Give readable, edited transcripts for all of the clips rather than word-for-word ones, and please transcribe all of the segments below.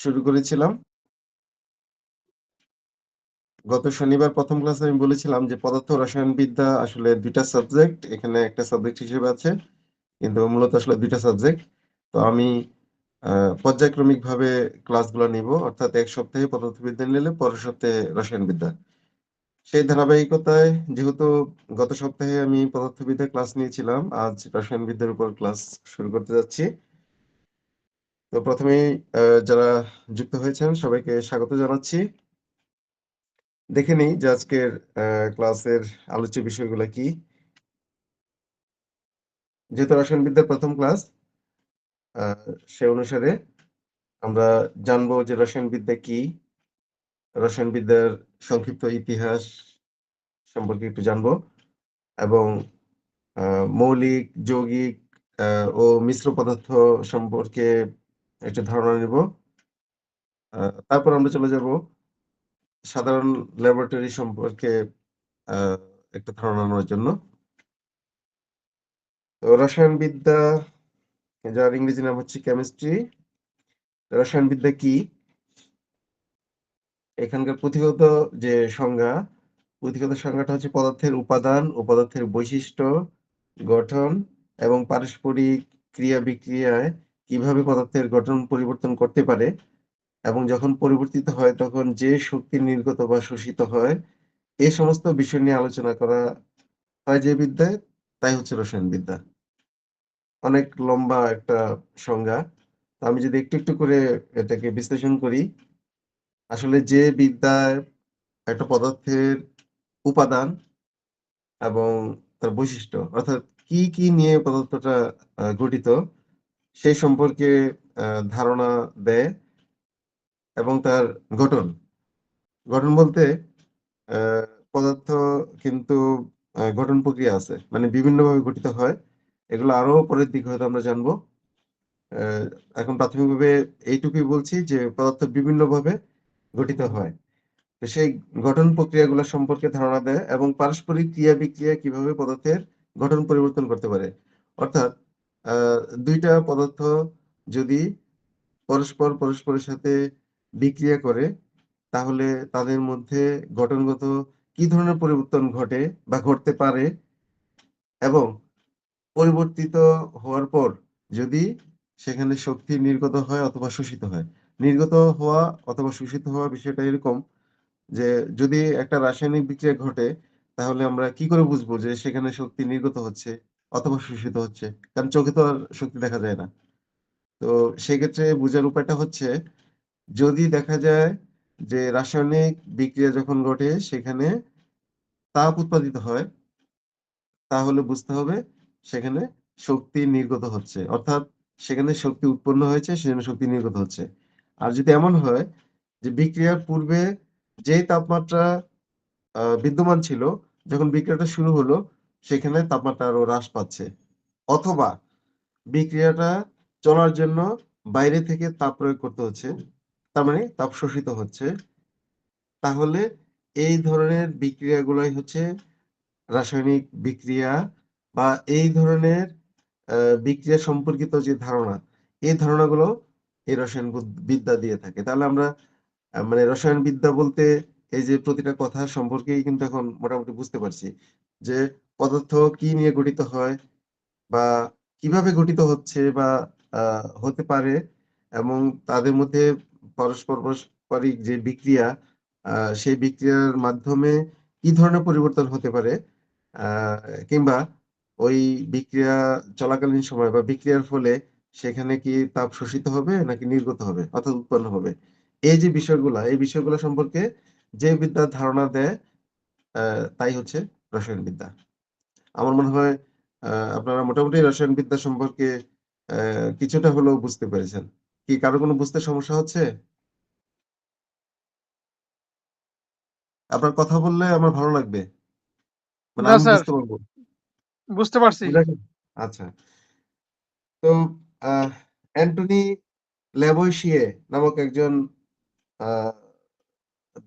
শুরু করেছিলাম। গত শনিবার প্রথম ক্লাসে আমি বলেছিলাম যে পদার্থ রসায়নবিদ্যা আসলে দুইটা সাবজেক্ট, এখানে একটা সাবজেক্ট হিসেবে আছে, কিন্তু মূলত আসলে দুইটা সাবজেক্ট। তো আমি পর্যায়ক্রমিক ভাবে ক্লাসগুলো নিব, অর্থাৎ এক সপ্তাহে পদার্থবিদ্যা নিলে পরের সপ্তাহে রসায়নবিদ্যা। সেই ধারাবাহিকতায় যেহেতু গত সপ্তাহে আমি পদার্থবিদ্যা ক্লাস নিয়েছিলাম, আজ রসায়নবিদ্যার উপর ক্লাস শুরু করতে যাচ্ছি। তো প্রথমেই যারা যুক্ত হয়েছেন সবাইকে স্বাগত জানাচ্ছি। দেখে নিই যে আজকের ক্লাসের আলোচ্য বিষয়গুলো কি। যেহেতু রসায়নবিদ্যার প্রথম ক্লাস, সে অনুসারে আমরা জানবো যে রসায়নবিদ্যা কি, রসায়নবিদ্যার সংক্ষিপ্ত ইতিহাস সম্পর্কে একটু জানবো, এবং মৌলিক, যৌগিক ও মিশ্র পদার্থ সম্পর্কে একটু ধারণা নিব। তারপর আমরা চলে যাব সাধারণ ল্যাবরেটরি সম্পর্কে আহ, একটা ধারণা নেওয়ার জন্য। তো রসায়নবিদ্যা, যার ইংরেজি নাম হচ্ছে কেমিস্ট্রি, রসায়নবিদ্যা কি, এখানকার পুঁথিগত যে সংজ্ঞা, পুঁথিগত সংজ্ঞাটা হচ্ছে পদার্থের উপাদান ও পদার্থের বৈশিষ্ট্য, গঠন এবং পারস্পরিক ক্রিয়া বিক্রিয়ায় কিভাবে পদার্থের গঠন পরিবর্তন করতে পারে, এবং যখন পরিবর্তিত হয় তখন যে শক্তি নির্গত বা শোষিত হয়, এই সমস্ত বিষয় নিয়ে আলোচনা করা হয় যে বিদ্যায়, তাই হচ্ছে রসায়নবিদ্যা। অনেক লম্বা একটা সংজ্ঞা। তো আমি যদি একটু একটু করে এটাকে বিশ্লেষণ করি, আসলে যে বিদ্যায় একটা পদার্থের উপাদান এবং তার বৈশিষ্ট্য, অর্থাৎ কি কি নিয়ে পদার্থটা গঠিত, সেই সম্পর্কে ধারণা দেয়, এবং তার গঠন, গঠন বলতে আহ, পদার্থ কিন্তু গঠন প্রক্রিয়া আছে, মানে বিভিন্নভাবে গঠিত হয়। এগুলো আরো পরের দিকে হয়তো আমরা জানবো। আহ, এখন প্রাথমিকভাবে এইটুকুই বলছি যে পদার্থ বিভিন্নভাবে গঠিত হয়। তো সেই গঠন প্রক্রিয়াগুলো সম্পর্কে ধারণা দেয়, এবং পারস্পরিক ক্রিয়া বিক্রিয়া কিভাবে পদার্থের গঠন পরিবর্তন করতে পারে। অর্থাৎ আহ, দুইটা পদার্থ যদি পরস্পরের সাথে বিক্রিয়া করে, তাহলে তাদের মধ্যে গঠনগত কি ধরনের পরিবর্তন ঘটে বা ঘটতে পারে, এবং পরিবর্তিত হওয়ার পর যদি সেখানে শক্তি নির্গত হয় অথবা শোষিত হয়। নির্গত হওয়া অথবা শোষিত হওয়া বিষয়টা এরকম যে যদি একটা রাসায়নিক বিক্রিয়া ঘটে, তাহলে আমরা কি করে বুঝবো যে সেখানে শক্তি নির্গত হচ্ছে অথবা শোষিত হচ্ছে? কারণ চোখে তো আর শক্তি দেখা যায় না। তো সেক্ষেত্রে বোঝার উপায়টা হচ্ছে, যদি দেখা যায় যে রাসায়নিক বিক্রিয়া যখন ঘটে সেখানে তাপ উৎপাদিত হয়, তাহলে বুঝতে হবে সেখানে শক্তি নির্গত হচ্ছে, অর্থাৎ সেখানে শক্তি উৎপন্ন হয়েছে, সেখানে শক্তি নির্গত হচ্ছে। আর যদি এমন হয় যে বিক্রিয়ার পূর্বে যেই তাপমাত্রা বিদ্যমান ছিল, যখন বিক্রিয়াটা শুরু হলো সেখানে তাপমাত্রা আরো হ্রাস পাচ্ছে, অথবা বিক্রিয়াটা চলার জন্য বাইরে থেকে তাপ প্রয়োগ করতে হচ্ছে, তার মানে তাপ শোষিত হচ্ছে, তাহলে এই ধরনের বিক্রিয়াগুলাই হচ্ছে রাসায়নিক বিক্রিয়া। বা এই ধরনের বিক্রিয়া সম্পর্কিত যে ধারণা, এই ধারণাগুলো এই রসায়ন বিদ্যা দিয়ে থাকে। তাহলে আমরা মানে রসায়ন বিদ্যা বলতে এই যে প্রতিটা কথা সম্পর্কেই কিন্তু এখন মোটামুটি বুঝতে পারছি যে পদার্থ কি নিয়ে গঠিত হয়, বা কিভাবে গঠিত হচ্ছে বা হতে পারে, এবং তাদের মধ্যে পারস্পরিক যে বিক্রিয়া, সেই বিক্রিয়ার মাধ্যমে কি ধরনের পরিবর্তন হতে পারে, আহ, কিংবা ওই বিক্রিয়া চলাকালীন সময় বা বিক্রিয়ার ফলে সেখানে কি তাপ শোষিত হবে নাকি নির্গত হবে অর্থাৎ উৎপন্ন হবে, এই যে বিষয়গুলা, এই বিষয়গুলো সম্পর্কে যে বিদ্যার ধারণা দেয়, তাই হচ্ছে রসায়ন বিদ্যা। আমার মনে হয় আপনারা মোটামুটি রসায়ন বিদ্যা সম্পর্কে কিছুটা হলেও বুঝতে পেরেছেন। কি কারো কোনো বুঝতে সমস্যা হচ্ছে? আপনার কথা বললে আমার ভালো লাগবে, মানে না আমি স্যার, বুঝতে পারবো। বুঝতে পারছি। বুঝেছেন? আচ্ছা। তো আহ অ্যান্টনি ল্যাভোইশিয়ে নামক একজন আহ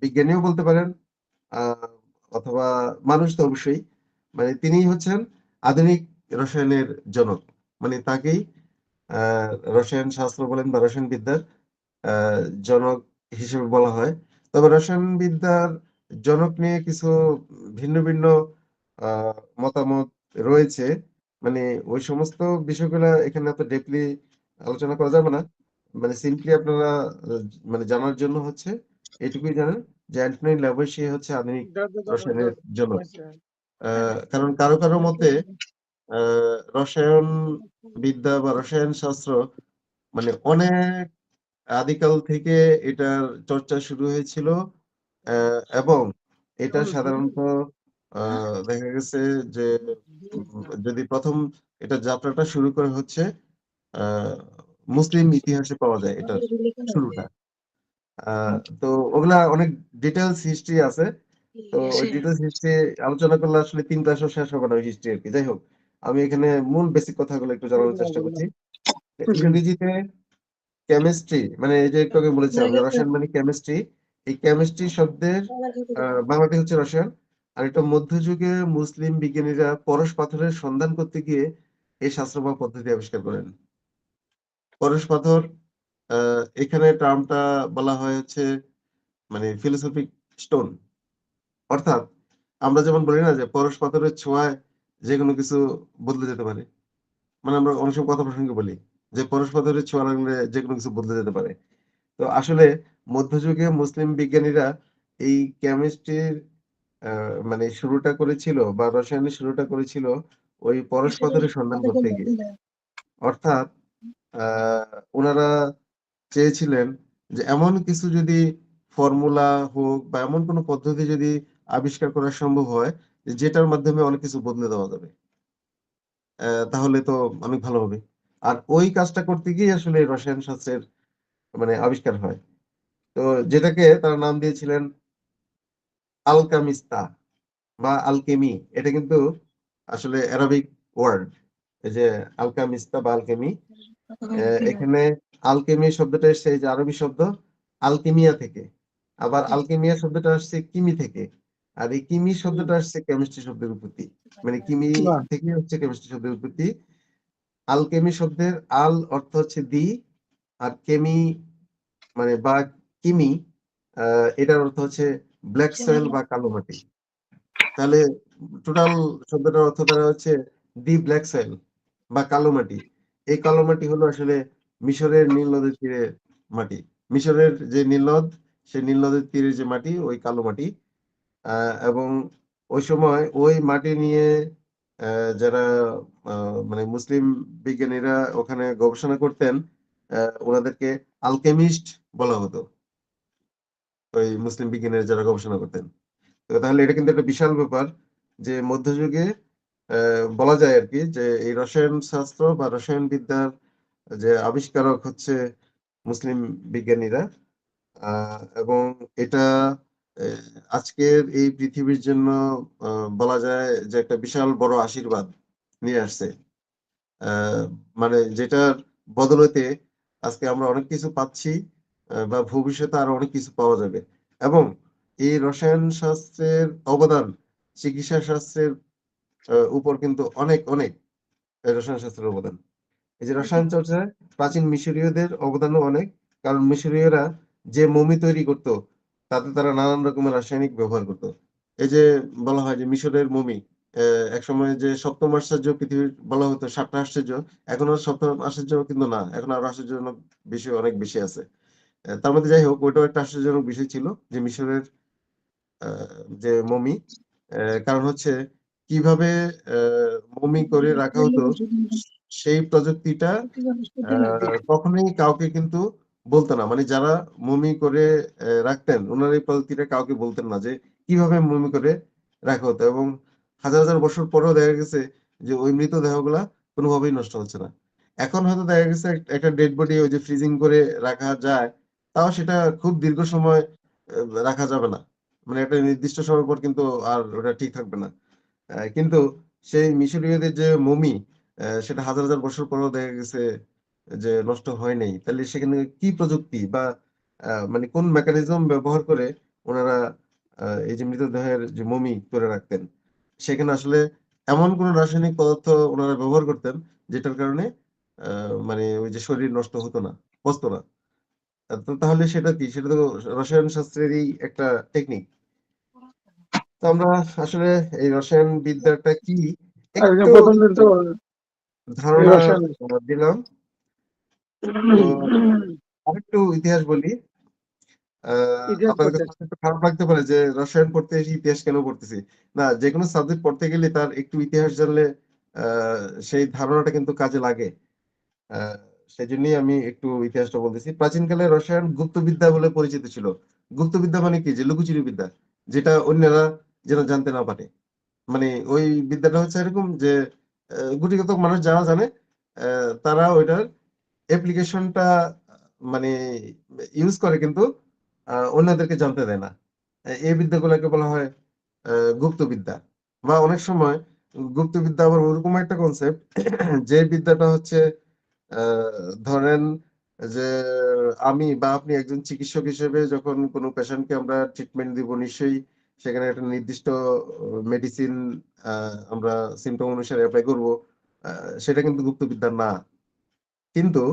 বিজ্ঞানীও বলতে পারেন, আহ অথবা মানুষ তো অবশ্যই, মানে তিনি হচ্ছেন আধুনিক রসায়নের জনক। মানে তাকেই রসায়ন শাস্ত্র বলেন বা রসায়ন বিদ্যার জনক হিসেবে বলা হয়। তবে রসায়নবিদ্যার জনক নিয়ে কিছু ভিন্ন ভিন্ন মতামত রয়েছে। মানে ওই সমস্ত বিষয়গুলা এখানে এত ডিপলি আলোচনা করা যাবে না। মানে সিম্পলি আপনারা মানে জানার জন্য হচ্ছে এটুকুই জানেন যে অ্যান্টনি ল্যাভোইসিয়ে হচ্ছে আধুনিক রসায়নের জনক। কারণ কারো কারো মতে রসায়ন বিদ্যা বা রসায়ন শাস্ত্র মানে অনেক আদিকাল থেকে এটার চর্চা শুরু হয়েছিল, এবং এটা সাধারণত দেখা গেছে যে যদি প্রথম এটা যাত্রাটা শুরু করে হচ্ছে আহ, মুসলিম ইতিহাসে পাওয়া যায় এটার শুরুটা। তো ওগুলা অনেক ডিটেলস হিস্ট্রি আছে। তো ওই ডিটেলস হিস্ট্রি আলোচনা করলে আসলে 3 ক্লাসও শেষ হবে না ওই হিস্ট্রি আর কি। যাই হোক, আমি এখানে মূল বেসিক কথাগুলো একটু জানানোর চেষ্টা করছি। ইংরেজিতে কেমিস্ট্রি মানে এই যে একটু আগে বলেছিলাম যে রসায়ন মানে কেমিস্ট্রি। এই কেমিস্ট্রি শব্দের বাংলাটি হচ্ছে রসায়ন। আর এটা মধ্যযুগে মুসলিম বিজ্ঞানীরা পরশ পাথরের সন্ধান করতে গিয়ে এই শাস্ত্র বা পদ্ধতি আবিষ্কার করেন। পরশ পাথর এখানে টার্মটা বলা হয় হচ্ছে মানে ফিলোসফিক স্টোন। অর্থাৎ আমরা যেমন বলি না যে পরশ পাথরের ছোঁয়ায় যে কোনো কিছু বদলে যেতে পারে। মানে আমরা অনেক সময় কথা প্রসঙ্গে বলি যে পরশ পাথরের ছোঁয়া লাগলে যে কোনো কিছু বদলে যেতে পারে। তো আসলে মধ্যযুগে মুসলিম বিজ্ঞানীরা এই কেমিস্ট্রির মানে শুরুটা করেছিল বা রসায়নের শুরুটা করেছিল ওই পরশ পাথরের সন্ধান করতে গিয়ে। অর্থাৎ ওনারা চেয়েছিলেন যে এমন কিছু যদি ফর্মুলা হোক বা এমন কোনো পদ্ধতি যদি আবিষ্কার করা সম্ভব হয় যেটার মাধ্যমে অনেক কিছু বদলে দেওয়া যাবে, তাহলে তো অনেক ভালো হবে। আর ওই কাজটা করতে গিয়ে আসলে রসায়ন শাস্ত্রের মানে আবিষ্কার হয়। তো যেটাকে তারা নাম দিয়েছিলেন আলকামিস্তা বা আলকেমি। এটা কিন্তু আসলে অ্যারাবিক ওয়ার্ড। এই যে আলকামিস্তা বা আলকেমি, এখানে আলকেমি শব্দটা এসছে এই যে আরবি শব্দ আলকেমিয়া থেকে। আবার আলকেমিয়া শব্দটা আসছে কিমি থেকে। আর এই কিমি শব্দটা আসছে কেমিস্ট্রি শব্দের উৎপত্তি। মানে কিমি থেকে হচ্ছে কেমিস্ট্রি শব্দের উৎপত্তি। আলকেমি শব্দের আল অর্থ হচ্ছে দি, আর কেমি মানে বা কিমি এটার অর্থ হচ্ছে ব্ল্যাক সয়েল বা কালো মাটি। তাহলে টোটাল শব্দটার অর্থ দ্বারা হচ্ছে দি ব্ল্যাক সয়েল বা কালো মাটি। এই কালো মাটি হলো আসলে মিশরের নীল নদের তীরে মাটি। মিশরের যে নীল নদ, সেই নীল নদের তীরে যে মাটি ওই কালো মাটি। এবং ওই সময় ওই মাটি নিয়ে যারা মানে মুসলিম বিজ্ঞানীরা ওখানে গবেষণা করতেন, ওনাদেরকে আলকেমিস্ট বলা হতো, ওই মুসলিম বিজ্ঞানীরা যারা গবেষণা করতেন। তো তাহলে এটা কিন্তু একটা বিশাল ব্যাপার যে মধ্যযুগে বলা যায় আর কি যে এই রসায়ন শাস্ত্র বা রসায়ন বিদ্যার যে আবিষ্কারক হচ্ছে মুসলিম বিজ্ঞানীরা। এবং এটা আজকের এই পৃথিবীর জন্য বলা যায় যে একটা বিশাল বড় আশীর্বাদ নিয়ে আসছে। মানে যেটার বদলতে আজকে আমরা অনেক কিছু পাচ্ছি, বা ভবিষ্যতে আরো অনেক কিছু পাওয়া যাবে। এবং এই রসায়ন শাস্ত্রের অবদান চিকিৎসা শাস্ত্রের উপর কিন্তু অনেক অনেক রসায়ন শাস্ত্রের অবদান। এই যে রসায়ন চর্চায় প্রাচীন মিশরীয়দের অবদানও অনেক। কারণ মিশরীয়রা যে মমি তৈরি করত তাতে তারা নানান রকমের রাসায়নিক ব্যবহার করত। এই যে বলা হয় যে মিশরের মমি একসময় যে সপ্তম আশ্চর্য পৃথিবীর বলা হতো 7টা আশ্চর্য, এখন আর সপ্তম আশ্চর্য কিন্তু না, এখন আরো আশ্চর্যজনক বিষয় অনেক বেশি আছে। তার মধ্যে যাই হোক ওইটাও একটা আশ্চর্যজনক বিষয় ছিল যে মিশরের যে মমি, কারণ হচ্ছে কিভাবে মমি করে রাখা হতো সেই প্রযুক্তিটা কখনোই কাউকে কিন্তু বলতো না। মানে যারা মমি করে রাখতেন ওনারা এই প্রযুক্তিটা কাউকে বলতেন না যে কিভাবে মমি করে রাখা হতো। এবং হাজার হাজার বছর পরেও দেখা গেছে যে ওই মৃতদেহগুলা কোনোভাবেই নষ্ট হচ্ছে না। এখন হয়তো দেখা গেছে একটা ডেড বডি ওই যে ফ্রিজিং করে রাখা যায়, তাও সেটা খুব দীর্ঘ সময় রাখা যাবে না। মানে একটা নির্দিষ্ট সময় পর কিন্তু আর ওটা ঠিক থাকবে না। কিন্তু সেই মিশরীয়দের যে মমি সেটা হাজার হাজার বছর পরেও দেখা গেছে যে নষ্ট হয় নাই। তাহলে সেখানে কি প্রযুক্তি বা মানে কোন মেকানিজম ব্যবহার করে ওনারা এই যে মৃতদেহের যে মমি করে রাখতেন, সেখানে আসলে এমন কোন রাসায়নিক পদার্থ ওনারা ব্যবহার করতেন যেটার কারণে মানে ওই যে শরীর নষ্ট হতো না, পচতো না। তো তাহলে সেটা কি? সেটা তো রসায়ন শাস্ত্রেরই একটা টেকনিক। তো আমরা আসলে এই রসায়ন বিদ্যাটা কি একটু প্রথম দিন তো ধারণা রসায়ন। দিলাম। তো আরেকটু ইতিহাস বলি। ইতিহাস আপনাদের পড়তে। কাছে একটু খারাপ লাগতে পারে যে রসায়ন পড়তে এসে ইতিহাস কেন পড়তেছি। না, যেকোনো সাবজেক্ট পড়তে গেলে তার একটু ইতিহাস জানলে সেই ধারণাটা কিন্তু কাজে লাগে। আহ, সেজন্যই আমি একটু ইতিহাসটা বলতেছি। প্রাচীনকালে রসায়ন গুপ্তবিদ্যা বলে পরিচিত ছিল। গুপ্তবিদ্যা মানে কি? যে লুকোচুরি বিদ্যা, যেটা অন্যরা যেন জানতে না পারে। মানে ওই বিদ্যাটা হচ্ছে এরকম যে গুটিকতক মানুষ যারা জানে তারা ওইটার অ্যাপ্লিকেশনটা মানে ইউজ করে, কিন্তু অন্যদেরকে জানতে দেয় না। এই বিদ্যাগুলোকে বলা হয় গুপ্তবিদ্যা। বা অনেক সময় গুপ্তবিদ্যা আবার ওরকম একটা কনসেপ্ট যে বিদ্যাটা হচ্ছে ধরেন যে আমি বা আপনি একজন চিকিৎসক হিসেবে যখন কোনো পেশেন্টকে আমরা ট্রিটমেন্ট দিব, নিশ্চয়ই সেখানে একটা নির্দিষ্ট মেডিসিন আমরা সিমটম অনুসারে অ্যাপ্লাই করব। সেটা কিন্তু গুপ্তবিদ্যা না। কিন্তু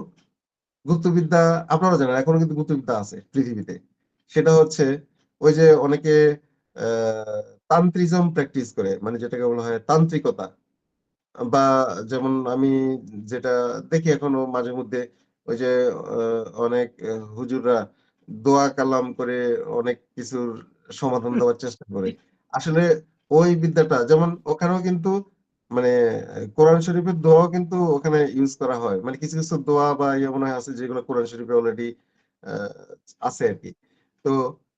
গুপ্তবিদ্যা আপনারা জানেন এখনো কিন্তু গুপ্তবিদ্যা আছে পৃথিবীতে। সেটা হচ্ছে ওই যে অনেকে তান্ত্রিজম প্র্যাকটিস করে, মানে যেটাকে বলা হয় তান্ত্রিকতা। বা যেমন আমি যেটা দেখি এখনো মাঝে মধ্যে ওই যে অনেক হুজুররা দোয়া কালাম করে অনেক কিছুর সমাধান দেওয়ার চেষ্টা করে। আসলে ওই বিদ্যাটা যেমন ওখানেও কিন্তু মানে কোরআন শরীফের দোয়াও কিন্তু ওখানে ইউজ করা হয়। মানে কিছু কিছু দোয়া বা ইয়ে মনে হয় আছে যেগুলো কোরআন শরীফে অলরেডি আছে আর কি। তো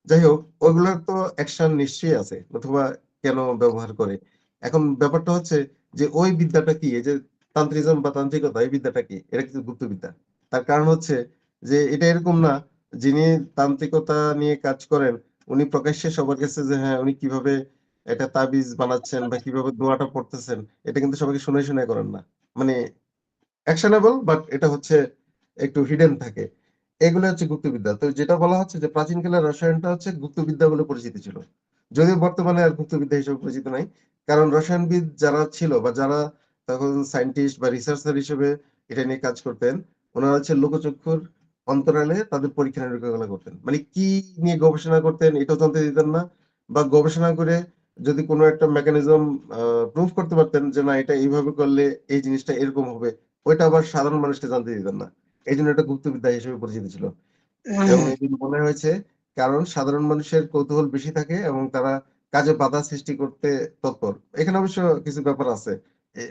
যাই হোক, ওইগুলোর তো অ্যাকশন নিশ্চয়ই আছে, অথবা কেন ব্যবহার করে। এখন ব্যাপারটা হচ্ছে যে ওই বিদ্যাটা কি? এই যে তান্ত্রিজম বা তান্ত্রিকতা, এই বিদ্যাটা কি? এটা কিন্তু গুপ্তবিদ্যা। তার কারণ হচ্ছে যে এটা এরকম না, যিনি তান্ত্রিকতা নিয়ে কাজ করেন উনি প্রকাশ্যে সবার কাছে যে হ্যাঁ উনি কিভাবে এটা তাবিজ বানাচ্ছেন বা কিভাবে দোয়াটা পড়তেছেন এটা কিন্তু সবাইকে শুনে শুনে করেন না। মানে অ্যাকশনেবল, বাট এটা হচ্ছে একটু হিডেন থাকে। এগুলো হচ্ছে গুপ্তবিদ্যা। তো যেটা বলা হচ্ছে যে প্রাচীনকালের রসায়নটা হচ্ছে গুপ্তবিদ্যা বলে পরিচিত ছিল। যদিও বর্তমানে আর গুপ্তবিদ্যা হিসেবে পরিচিত নাই। কারণ রসায়নবিদ যারা ছিল বা যারা তখন সায়েন্টিস্ট বা রিসার্চার হিসেবে এটা নিয়ে কাজ করতেন, ওনারা হচ্ছে লোকচক্ষুর অন্তরালে তাদের পরীক্ষা নিরীক্ষাগুলো করতেন। মানে কি নিয়ে গবেষণা করতেন এটাও জানতে দিতেন না। বা গবেষণা করে যদি কোনো একটা মেকানিজম প্রুভ করতে পারতেন যে না এটা এইভাবে করলে এই জিনিসটা এরকম হবে, ওইটা আবার সাধারণ মানুষকে জানতে দিতেন না। এই জন্য এটা গুপ্তবিদ্যা হিসেবে পরিচিত ছিল। এবং এই জন্য মনে হয়েছে কারণ সাধারণ মানুষের কৌতূহল বেশি থাকে এবং তারা কাজে বাধা সৃষ্টি করতে তৎপর। এখানে অবশ্য কিছু ব্যাপার আছে।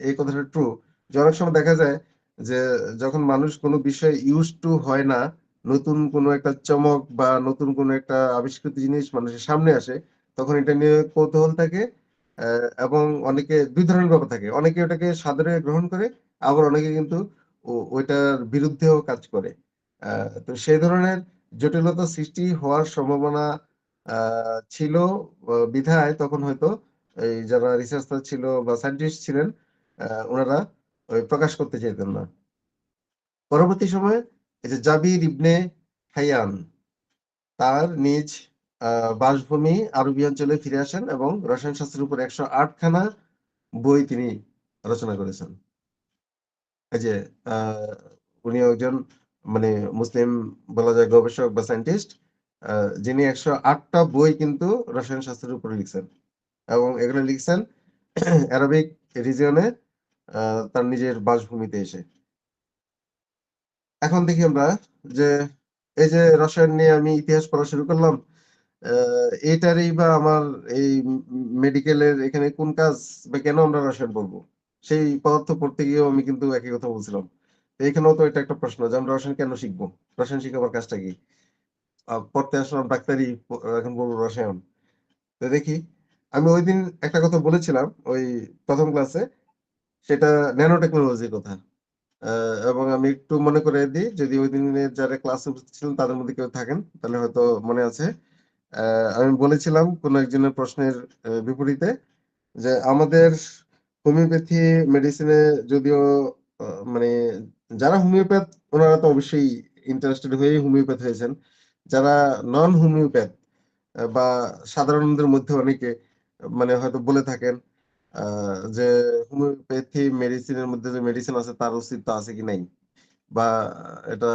এই কথাটা ট্রু যে অনেক সময় দেখা যায় যে যখন মানুষ কোনো বিষয়ে ইউজ টু হয় না, নতুন কোনো একটা চমক বা নতুন কোনো একটা আবিষ্কৃত জিনিস মানুষের সামনে আসে, তখন এটা নিয়ে কৌতূহল থাকে। এবং অনেকে দুই ধরনের ব্যাপার থাকে, অনেকে ওটাকে সাদরে গ্রহণ করে, আবার অনেকে কিন্তু ওইটার বিরুদ্ধেও কাজ করে। তো সেই ধরনের জটিলতা সৃষ্টি হওয়ার সম্ভাবনা ছিল বিধায় তখন হয়তো এই যারা রিসার্চার ছিল বা সায়েন্টিস্ট ছিলেন ওনারা ওই প্রকাশ করতে চাইতেন না। পরবর্তী সময়ে এই যে জাবির ইবনে হাইয়ান তার নিজ বাসভূমি আরবি অঞ্চলে ফিরে আসেন এবং রসায়ন শাস্ত্রের উপর 108 খানা বই তিনি রচনা করেছেন। এই যে আহ, উনি একজন মানে মুসলিম বলা যায় গবেষক বা সায়েন্টিস্ট, যিনি 108টা বই কিন্তু রসায়ন শাস্ত্রের উপরে লিখছেন এবং এগুলো লিখছেন অ্যারাবিক রিজিয়নে তার নিজের বাসভূমিতে এসে। এখন দেখি আমরা যে এই যে রসায়ন নিয়ে আমি ইতিহাস পড়া শুরু করলাম, এইটারই বা আমার এই মেডিকেলের এখানে কোন কাজ বা কেন আমরা রসায়ন পড়বো? সেই পদার্থ পড়তে গিয়েও আমি কিন্তু একই কথা বলছিলাম। তো এখানেও তো এটা একটা প্রশ্ন যে আমরা রসায়ন কেন শিখবো? রসায়ন শিখাবার কাজটা কি? পড়তে আসলাম ডাক্তারি, এখন বলবো রসায়ন। তো দেখি, আমি ওইদিন একটা কথা বলেছিলাম ওই প্রথম ক্লাসে, সেটা ন্যানো টেকনোলজির কথা। এবং আমি একটু মনে করে দিই, যদি ওই দিনের যারা ক্লাসে উপস্থিত ছিলেন তাদের মধ্যে কেউ থাকেন তাহলে হয়তো মনে আছে। আমি বলেছিলাম কোন একজনের প্রশ্নের বিপরীতে যে আমাদের হোমিওপ্যাথি মেডিসিনে যদিও মানে যারা হোমিওপ্যাথ ওনারা তো অবশ্যই ইন্টারেস্টেড হয়ে হোমিওপ্যাথ হয়েছেন। যারা নন হোমিওপ্যাথ বা সাধারণদের মধ্যে অনেকে মানে হয়তো বলে থাকেন যে হোমিওপ্যাথি মেডিসিনের মধ্যে যে মেডিসিন আছে তার অস্তিত্ব আছে কি নাই, বা এটা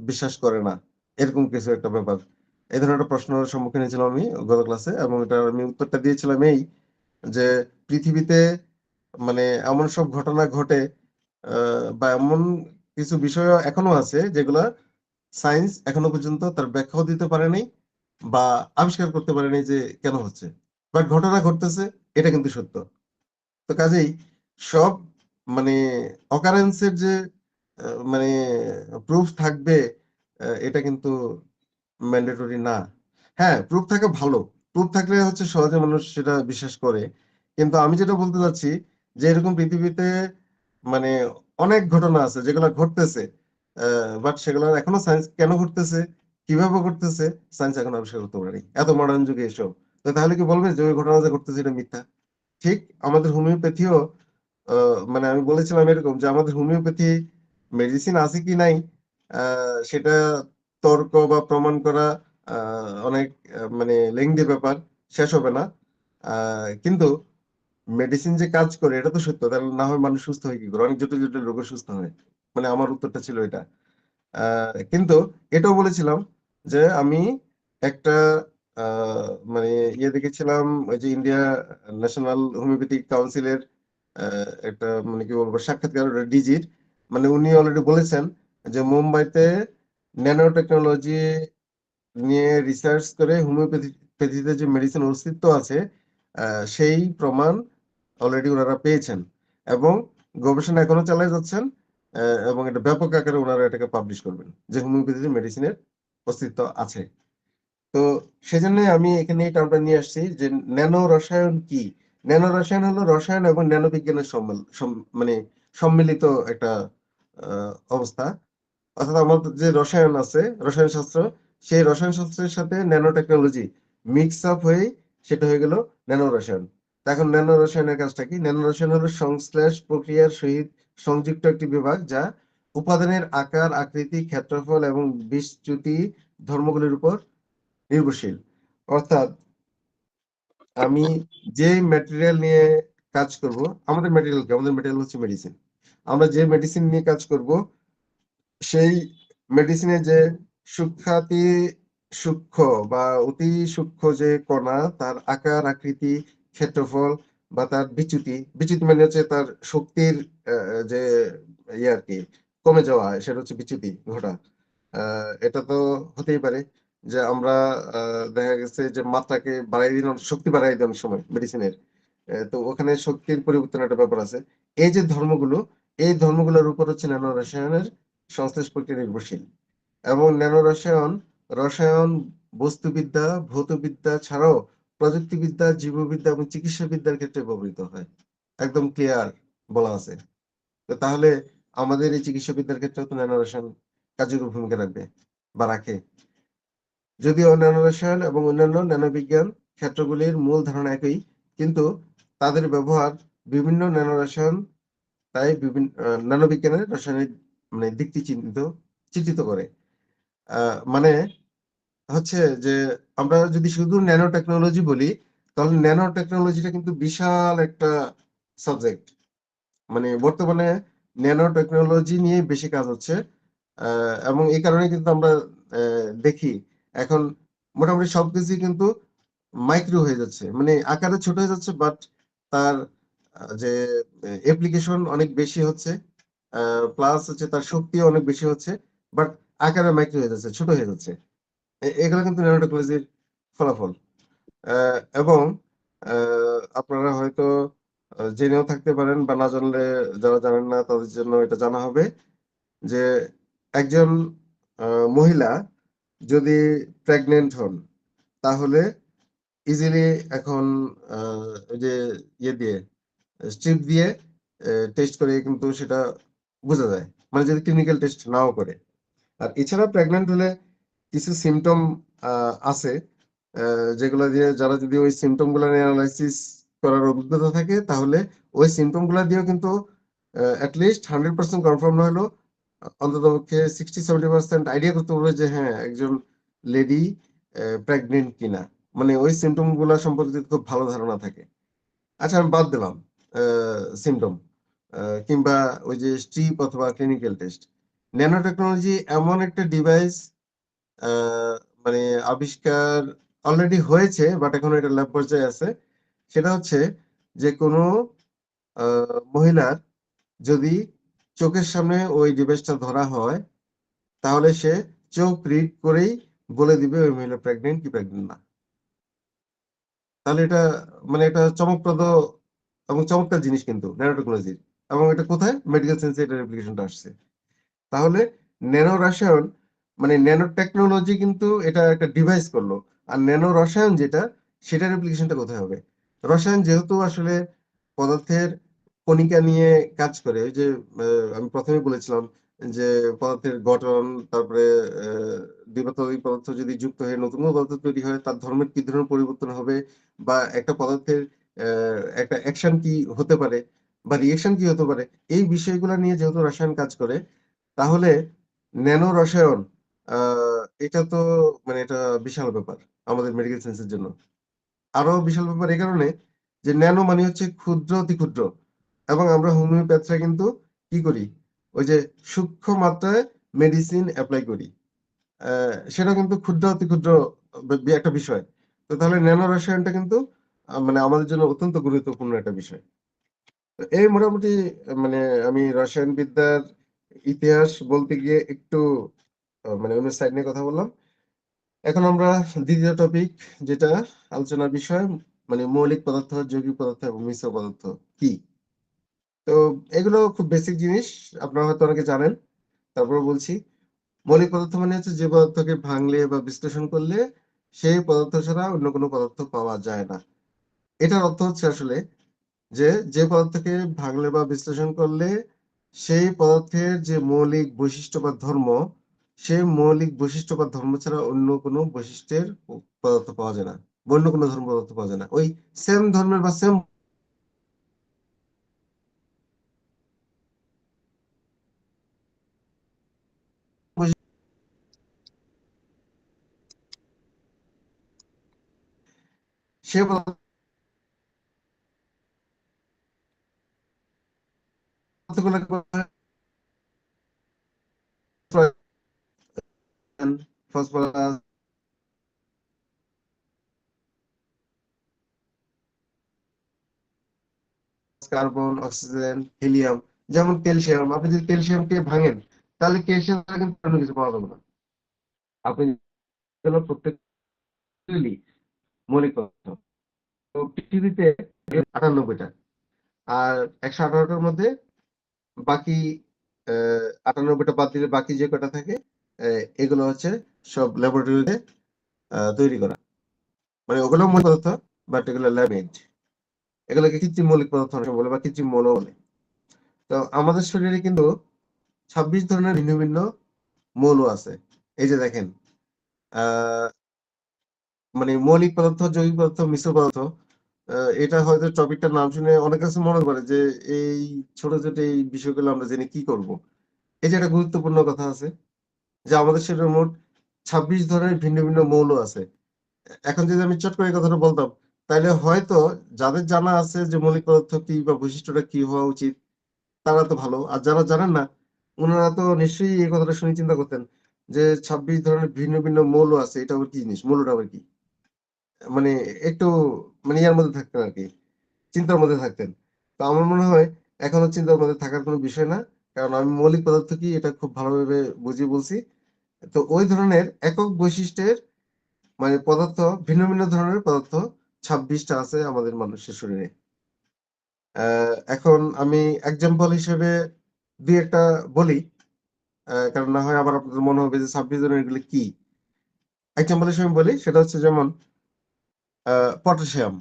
বিশ্বাস করে না। এরকম কিছু একটা ব্যাপার। এই ধরনের একটা প্রশ্নের সম্মুখীন হয়েছিলাম আমি গত ক্লাসে, এবং এটার আমি উত্তরটা দিয়েছিলাম এই যে পৃথিবীতে মানে এমন সব ঘটনা ঘটে বা এমন কিছু বিষয় এখনো আছে যেগুলা সায়েন্স এখনো পর্যন্ত তার ব্যাখ্যাও দিতে পারেনি বা আবিষ্কার করতে পারেনি যে কেন হচ্ছে, বাট ঘটনা ঘটতেছে, এটা কিন্তু সত্য। তো কাজেই সব মানে অকারেন্সের যে মানে প্রুফ থাকবে, এটা কিন্তু ম্যান্ডেটরি না। হ্যাঁ, প্রুফ থাকা ভালো। প্রুফ থাকলে হচ্ছে সহজে মানুষ সেটা বিশ্বাস করে। কিন্তু আমি যেটা বলতে চাচ্ছি যে এরকম পৃথিবীতে মানে অনেক ঘটনা আছে যেগুলো ঘটতেছে, বাট সেগুলো এখনো সায়েন্স কেন ঘটতেছে, কিভাবে ঘটতেছে, সায়েন্স এখন আবিষ্কার করতে পারেনি, এত মডার্ন যুগে এসব। তো তাহলে কি বলবে যে ওই ঘটনা যে ঘটতেছে এটা মিথ্যা? ঠিক আমাদের হোমিওপ্যাথিও মানে আমি বলেছিলাম এরকম যে আমাদের হোমিওপ্যাথি মেডিসিন আছে কি নাই সেটা তর্ক বা প্রমাণ করা অনেক মানে লেংদি ব্যাপার, শেষ হবে না। কিন্তু মেডিসিন যে কাজ করে এটা তো সত্য, তাহলে না হয় মানুষ সুস্থ হয় কি করে, অনেক জটিল জটিল রোগে সুস্থ হয়। মানে আমার উত্তরটা ছিল এটা। কিন্তু এটাও বলেছিলাম যে আমি একটা মানে ইয়ে দেখেছিলাম, ওই যে ইন্ডিয়া ন্যাশনাল হোমিওপ্যাথিক কাউন্সিলের একটা মানে কি বলবো সাক্ষাৎকার ডিজির, মানে উনি অলরেডি বলেছেন যে মুম্বাইতে ন্যানো টেকনোলজি নিয়ে রিসার্চ করে হোমিওপ্যাথিতে যে মেডিসিন অস্তিত্ব আছে সেই প্রমাণ অলরেডি ওনারা পেয়েছেন, এবং গবেষণা এখনো চালিয়ে যাচ্ছেন, এবং এটা ব্যাপক আকারে ওনারা এটাকে পাবলিশ করবেন যে হোমিওপ্যাথি মেডিসিনের অস্তিত্ব আছে। তো সেজন্যই আমি এখানে এই টার্মটা নিয়ে আসছি যে ন্যানো রসায়ন কি। ন্যানো রসায়ন হলো রসায়ন এবং ন্যানো বিজ্ঞানের মানে সম্মিলিত একটা অবস্থা। অর্থাৎ আমাদের যে রসায়ন আছে, রসায়ন শাস্ত্র, সেই রসায়ন শাস্ত্রের সাথে ন্যানো টেকনোলজি মিক্স আপ হয়ে সেটা হয়ে গেল ন্যানো রসায়ন। তা এখন ন্যানো রসায়নের কাজটা কি? ন্যানো রসায়ন হলো সংশ্লেষ প্রক্রিয়ার সহিত সংযুক্ত একটি বিভাগ যা উপাদানের আকার, আকৃতি, ক্ষেত্রফল এবং বিচ্যুতি ধর্মগুলির উপর নির্ভরশীল। অর্থাৎ আমি যে ম্যাটেরিয়াল নিয়ে কাজ করব, আমাদের ম্যাটেরিয়াল কি? আমাদের ম্যাটেরিয়াল হচ্ছে মেডিসিন। আমরা যে মেডিসিন নিয়ে কাজ করব সেই মেডিসিনে যে সূক্ষ্মাতি সূক্ষ্ম বা অতি সূক্ষ্ম যে কণা, তার আকার, আকৃতি, ক্ষেত্রফল বা তার বিচ্যুতি, বিচ্যুতি মানে হচ্ছে তার শক্তির যে ইয়ে আর কি কমে যাওয়া, সেটা হচ্ছে বিচ্যুতি ঘটা। এটা তো হতেই পারে যে আমরা দেখা গেছে যে মাত্রাকে বাড়াই দিন, শক্তি বাড়াই দিই অনেক সময় মেডিসিনের, তো ওখানে শক্তির পরিবর্তন একটা ব্যাপার আছে। এই যে ধর্মগুলো, এই ধর্মগুলোর উপর হচ্ছে ন্যানো রসায়নের সংশ্লেষ প্রক্রিয়া নির্ভরশীল। এবং ন্যানো রসায়ন, রসায়ন, বস্তুবিদ্যা, ভৌতবিদ্যা ছাড়াও প্রযুক্তিবিদ্যা, জীববিদ্যা এবং চিকিৎসাবিদ্যার ক্ষেত্রে ব্যবহৃত হয়। একদম ক্লিয়ার বলা আছে। তো তাহলে আমাদের এই চিকিৎসাবিদ্যার ক্ষেত্রেও তো ন্যানো রসায়ন কার্যকরী ভূমিকা রাখবে বা রাখে। যদিও ন্যানো রসায়ন এবং অন্যান্য ন্যানোবিজ্ঞান ক্ষেত্রগুলির মূল ধারণা একই, কিন্তু তাদের ব্যবহার বিভিন্ন ন্যানো রসায়ন তাই বিভিন্ন ন্যানোবিজ্ঞানের রাসায়নিক মানে দিকটি চিন্তিত করে। মানে হচ্ছে যে আমরা যদি শুধু ন্যানো টেকনোলজি বলি, তাহলে ন্যানো টেকনোলজিটা কিন্তু বিশাল একটা সাবজেক্ট। মানে বর্তমানে ন্যানো টেকনোলজি নিয়ে বেশি কাজ হচ্ছে, এবং এই কারণে কিন্তু আমরা দেখি এখন মোটামুটি সবকিছু কিন্তু মাইক্রো হয়ে যাচ্ছে, মানে আকারে ছোট হয়ে যাচ্ছে, বাট তার যে অ্যাপ্লিকেশন অনেক বেশি হচ্ছে, প্লাস হচ্ছে তার শক্তি অনেক বেশি হচ্ছে, বাট আকারে মাইক্রো হয়ে যাচ্ছে, ছোট হয়ে যাচ্ছে। এগুলো কিন্তু ন্যানো টেকনোলজির ফলাফল। এবং আপনারা হয়তো জেনেও থাকতে পারেন বা না জানলে, যারা জানেন না তাদের জন্য এটা জানা হবে যে একজন মহিলা যদি প্রেগনেন্ট হন, তাহলে ইজিলি এখন ওই যে ইয়ে দিয়ে স্ট্রিপ দিয়ে টেস্ট করে কিন্তু সেটা বোঝা যায়, মানে যদি ক্লিনিক্যাল টেস্ট নাও করে। আর এছাড়া প্রেগনেন্ট হলে কিছু সিমটম আছে যেগুলো দিয়ে যারা যদি ওই সিমটম গুলো অ্যানালাইসিস করার অভিজ্ঞতা থাকে, তাহলে ওই সিমটম গুলা দিয়েও কিন্তু অ্যাটলিস্ট 100% কনফার্ম না হলেও অন্তত পক্ষে 60-70% আইডিয়া করতে পারবে যে হ্যাঁ একজন লেডি প্রেগনেন্ট কিনা, মানে ওই সিমটম গুলা সম্পর্কে যদি খুব ভালো ধারণা থাকে। আচ্ছা আমি বাদ দিলাম সিমটম কিংবা ওই যে স্ট্রিপ অথবা ক্লিনিক্যাল টেস্ট। ন্যানো টেকনোলজি এমন একটা ডিভাইস মানে আবিষ্কার অলরেডি হয়েছে, বাট এখনো এটা ল্যাব পর্যায়ে আছে। সেটা হচ্ছে যে কোনো মহিলার যদি চোখের সামনে ওই ডিভাইসটা ধরা হয়, তাহলে সে চোখ রিড করেই বলে দিবে ওই মহিলা প্রেগনেন্ট কি প্রেগনেন্ট না। তাহলে এটা মানে এটা চমকপ্রদ এবং চমৎকার জিনিস কিন্তু ন্যানো টেকনোলজির। এবং এটা কোথায়? মেডিকেল সায়েন্সে এটার অ্যাপ্লিকেশনটা আসছে। তাহলে ন্যানো রসায়ন মানে ন্যানো টেকনোলজি কিন্তু এটা একটা ডিভাইস করলো। আর ন্যানো রসায়ন যেটা, সেটার অ্যাপ্লিকেশনটা কোথায় হবে? রসায়ন যেহেতু আসলে পদার্থের কণিকা নিয়ে কাজ করে, ওই যে আমি প্রথমেই বলেছিলাম যে পদার্থের গঠন, তারপরে দ্বিপাত ওই পদার্থ যদি যুক্ত হয়ে নতুন কোনো পদার্থ তৈরি হয়, তার ধর্মের কি ধরনের পরিবর্তন হবে, বা একটা পদার্থের একটা অ্যাকশন কি হতে পারে, বা রিঅ্যাকশন কি হতে পারে, এই বিষয়গুলো নিয়ে যেহেতু রসায়ন কাজ করে, তাহলে ন্যানো রসায়ন এটা তো মানে এটা বিশাল ব্যাপার আমাদের মেডিকেল সায়েন্সের জন্য। আরো বিশাল ব্যাপার এই কারণে যে ন্যানো মানে হচ্ছে ক্ষুদ্র অতি ক্ষুদ্র, এবং আমরা হোমিওপ্যাথরা কিন্তু কি করি, ওই যে সূক্ষ্ম মাত্রায় মেডিসিন অ্যাপ্লাই করি। সেটা কিন্তু ক্ষুদ্র অতি ক্ষুদ্র একটা বিষয়। তো তাহলে ন্যানো রসায়নটা কিন্তু মানে আমাদের জন্য অত্যন্ত গুরুত্বপূর্ণ একটা বিষয়। তো এই মোটামুটি মানে আমি রসায়ন বিদ্যার ইতিহাস বলতে গিয়ে একটু মানে অন্য সাইড নিয়ে কথা বললাম। এখন আমরা দ্বিতীয় টপিক, যেটা আলোচনার বিষয়, মানে মৌলিক পদার্থ, যৌগিক পদার্থ এবং মিশ্র পদার্থ কি। তো এগুলো খুব বেসিক জিনিস, আপনারা হয়তো অনেকে জানেন, তারপরে বলছি। মৌলিক পদার্থ মানে হচ্ছে যে পদার্থকে ভাঙলে বা বিশ্লেষণ করলে সেই পদার্থ ছাড়া অন্য কোনো পদার্থ পাওয়া যায় না। এটার অর্থ হচ্ছে আসলে যে যে পদার্থকে ভাঙলে বা বিশ্লেষণ করলে সেই পদার্থের যে মৌলিক বৈশিষ্ট্য বা ধর্ম, সেই মৌলিক বৈশিষ্ট্য বা ধর্ম ছাড়া অন্য কোনো বৈশিষ্ট্যের পদার্থ পাওয়া যায় না, বা অন্য কোনো ধর্ম পদার্থ পাওয়া যায় না। ওই সেম ধর্মের বা সেম সে পদার্থগুলোকে ফসফরাস, কার্বন, অক্সিজেন, হিলিয়াম। যেমন ক্যালসিয়াম, আপনি যদি ক্যালসিয়ামকে ভাঙেন, তাহলে ক্যালসিয়াম ছাড়া কিন্তু অন্য কিছু পাওয়া যাবে না। আপনি প্রত্যেকটি মৌলিক পদার্থ। তো পৃথিবীতে 98টা, আর 118টার মধ্যে বাকি 98টা বাদ দিলে বাকি যে কটা থাকে, এগুলো হচ্ছে সব ল্যাবরেটরিতে তৈরি করা। মানে ওগুলো মৌলিক পদার্থ, বাট এগুলো ল্যাব মেড। এগুলোকে কৃত্রিম মৌলিক পদার্থ অনেক সময় বলে, বা কৃত্রিম মৌল বলে। তো আমাদের শরীরে কিন্তু 26 ধরনের ভিন্ন ভিন্ন মৌল আছে। এই যে দেখেন, আহ মানে মৌলিক পদার্থ, যৌগিক পদার্থ, মিশ্র পদার্থ। এটা হয়তো টপিকটার নাম শুনে অনেক কাছে মনে করে যে এই ছোট ছোট এই বিষয়গুলো আমরা জেনে কি করব। এই যে একটা গুরুত্বপূর্ণ কথা আছে যে আমাদের শরীরে মোট 26 ধরনের ভিন্ন ভিন্ন মৌল আছে। এখন যদি আমি চট করে এই কথাটা বলতাম, তাহলে হয়তো যাদের জানা আছে যে মৌলিক পদার্থ কি বা বৈশিষ্ট্যটা কি হওয়া উচিত, তারা তো ভালো। আর যারা জানেন না, ওনারা তো নিশ্চয়ই এই কথাটা শুনে চিন্তা করতেন যে 26 ধরনের ভিন্ন ভিন্ন মৌল আছে, এটা আবার কি জিনিস, মৌলটা আবার কি। মানে একটু মানে ইয়ার মধ্যে থাকতেন আর কি, চিন্তার মধ্যে থাকতেন। তো আমার মনে হয় এখনো চিন্তার মধ্যে থাকার কোনো বিষয় না, কারণ আমি মৌলিক পদার্থ কি এটা খুব ভালোভাবে বুঝিয়ে বলছি। তো ওই ধরনের একক বৈশিষ্ট্যের মানে পদার্থ, ভিন্ন ভিন্ন ধরনের পদার্থ 26টা আছে আমাদের মানুষের শরীরে। এখন আমি এক্সাম্পল হিসেবে দুই একটা বলি, কারণ না হয় আবার আপনাদের মনে হবে যে 26 ধরনের এগুলো কি। এক্সাম্পল হিসেবে আমি বলি, সেটা হচ্ছে যেমন পটাশিয়াম,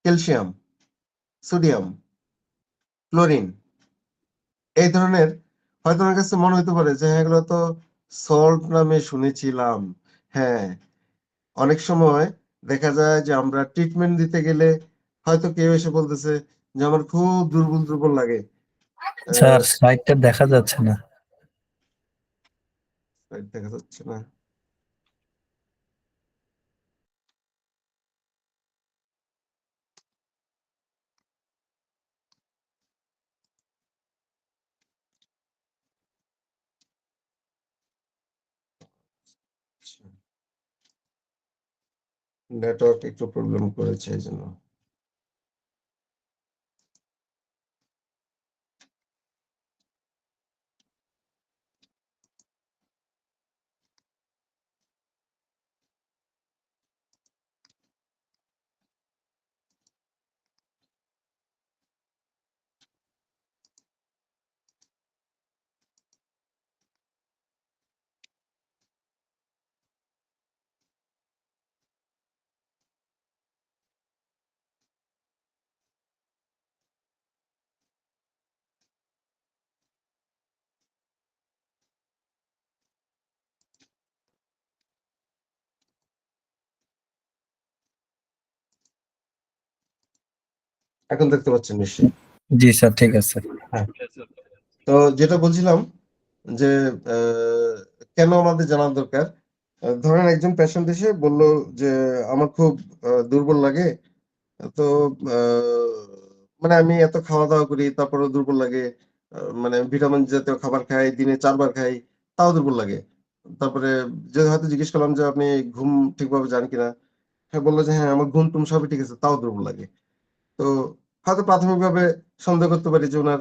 ক্যালসিয়াম, সোডিয়াম, ক্লোরিন। এই ধরনের হয়তো আমার কাছে মনে হতে পারে যে হ্যাঁ, এগুলো তো সল্ট নামে শুনেছিলাম। হ্যাঁ, অনেক সময় দেখা যায় যে আমরা ট্রিটমেন্ট দিতে গেলে হয়তো কেউ এসে বলতেছে যে আমার খুব দুর্বল দুর্বল লাগে। স্যার স্লাইডটা দেখা যাচ্ছে না। দেখা যাচ্ছে না। নেটওয়ার্ক একটু প্রবলেম করেছে এই জন্য। এখন দেখতে পাচ্ছেন নিশ্চয়ই? জি স্যার, ঠিক আছে। হ্যাঁ। তো যেটা বলছিলাম যে কেন আমাদের জানা দরকার? ধরেন একজন পেশেন্ট এসে বলল যে, "আমার খুব দুর্বল লাগে। তো আ মানে আমি এত খাওয়া-দাওয়া করি তারপরেও দুর্বল লাগে। মানে ভিটামিন জাতীয় খাবার খাই, দিনে ৪ বার খাই, তাও দুর্বল লাগে।" তারপরে যে হয়তো জিজ্ঞেস করলাম যে, "আপনি ঘুম ঠিকভাবে যান কিনা?" হ্যাঁ, বলল যে, "হ্যাঁ, আমার ঘুম-টুম সবই ঠিক আছে, তাও দুর্বল লাগে।" তো হয়তো প্রাথমিকভাবে সন্দেহ করতে পারি যে উনার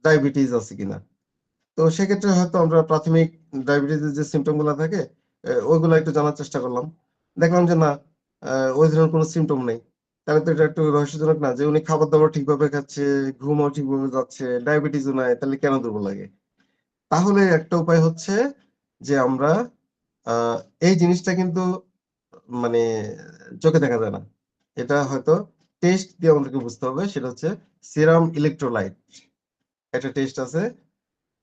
ডায়াবেটিস আছে কিনা। তো সেক্ষেত্রে হয়তো আমরা প্রাথমিক ডায়াবেটিসের যে সিম্পটম গুলা থাকে ওইগুলা একটু জানার চেষ্টা করলাম। দেখলাম যে না আ ওই ধরনের কোনো সিম্পটম নেই। তাহলে তো এটা একটু রহস্যজনক না যে উনি খাবার-দাবার ঠিকভাবে খাচ্ছে, ঘুমও ঠিকভাবে যাচ্ছে, ডায়াবেটিসও নাই, তাহলে কেন দুর্বল লাগে? তাহলে একটা উপায় হচ্ছে যে আমরা আ এই জিনিসটা কিন্তু মানে চোখে দেখা যায় না। এটা হয়তো টেস্ট দিয়ে আমাদেরকে বুঝতে হবে। সেটা হচ্ছে সেরাম ইলেক্ট্রোলাইট। একটা টেস্ট আছে।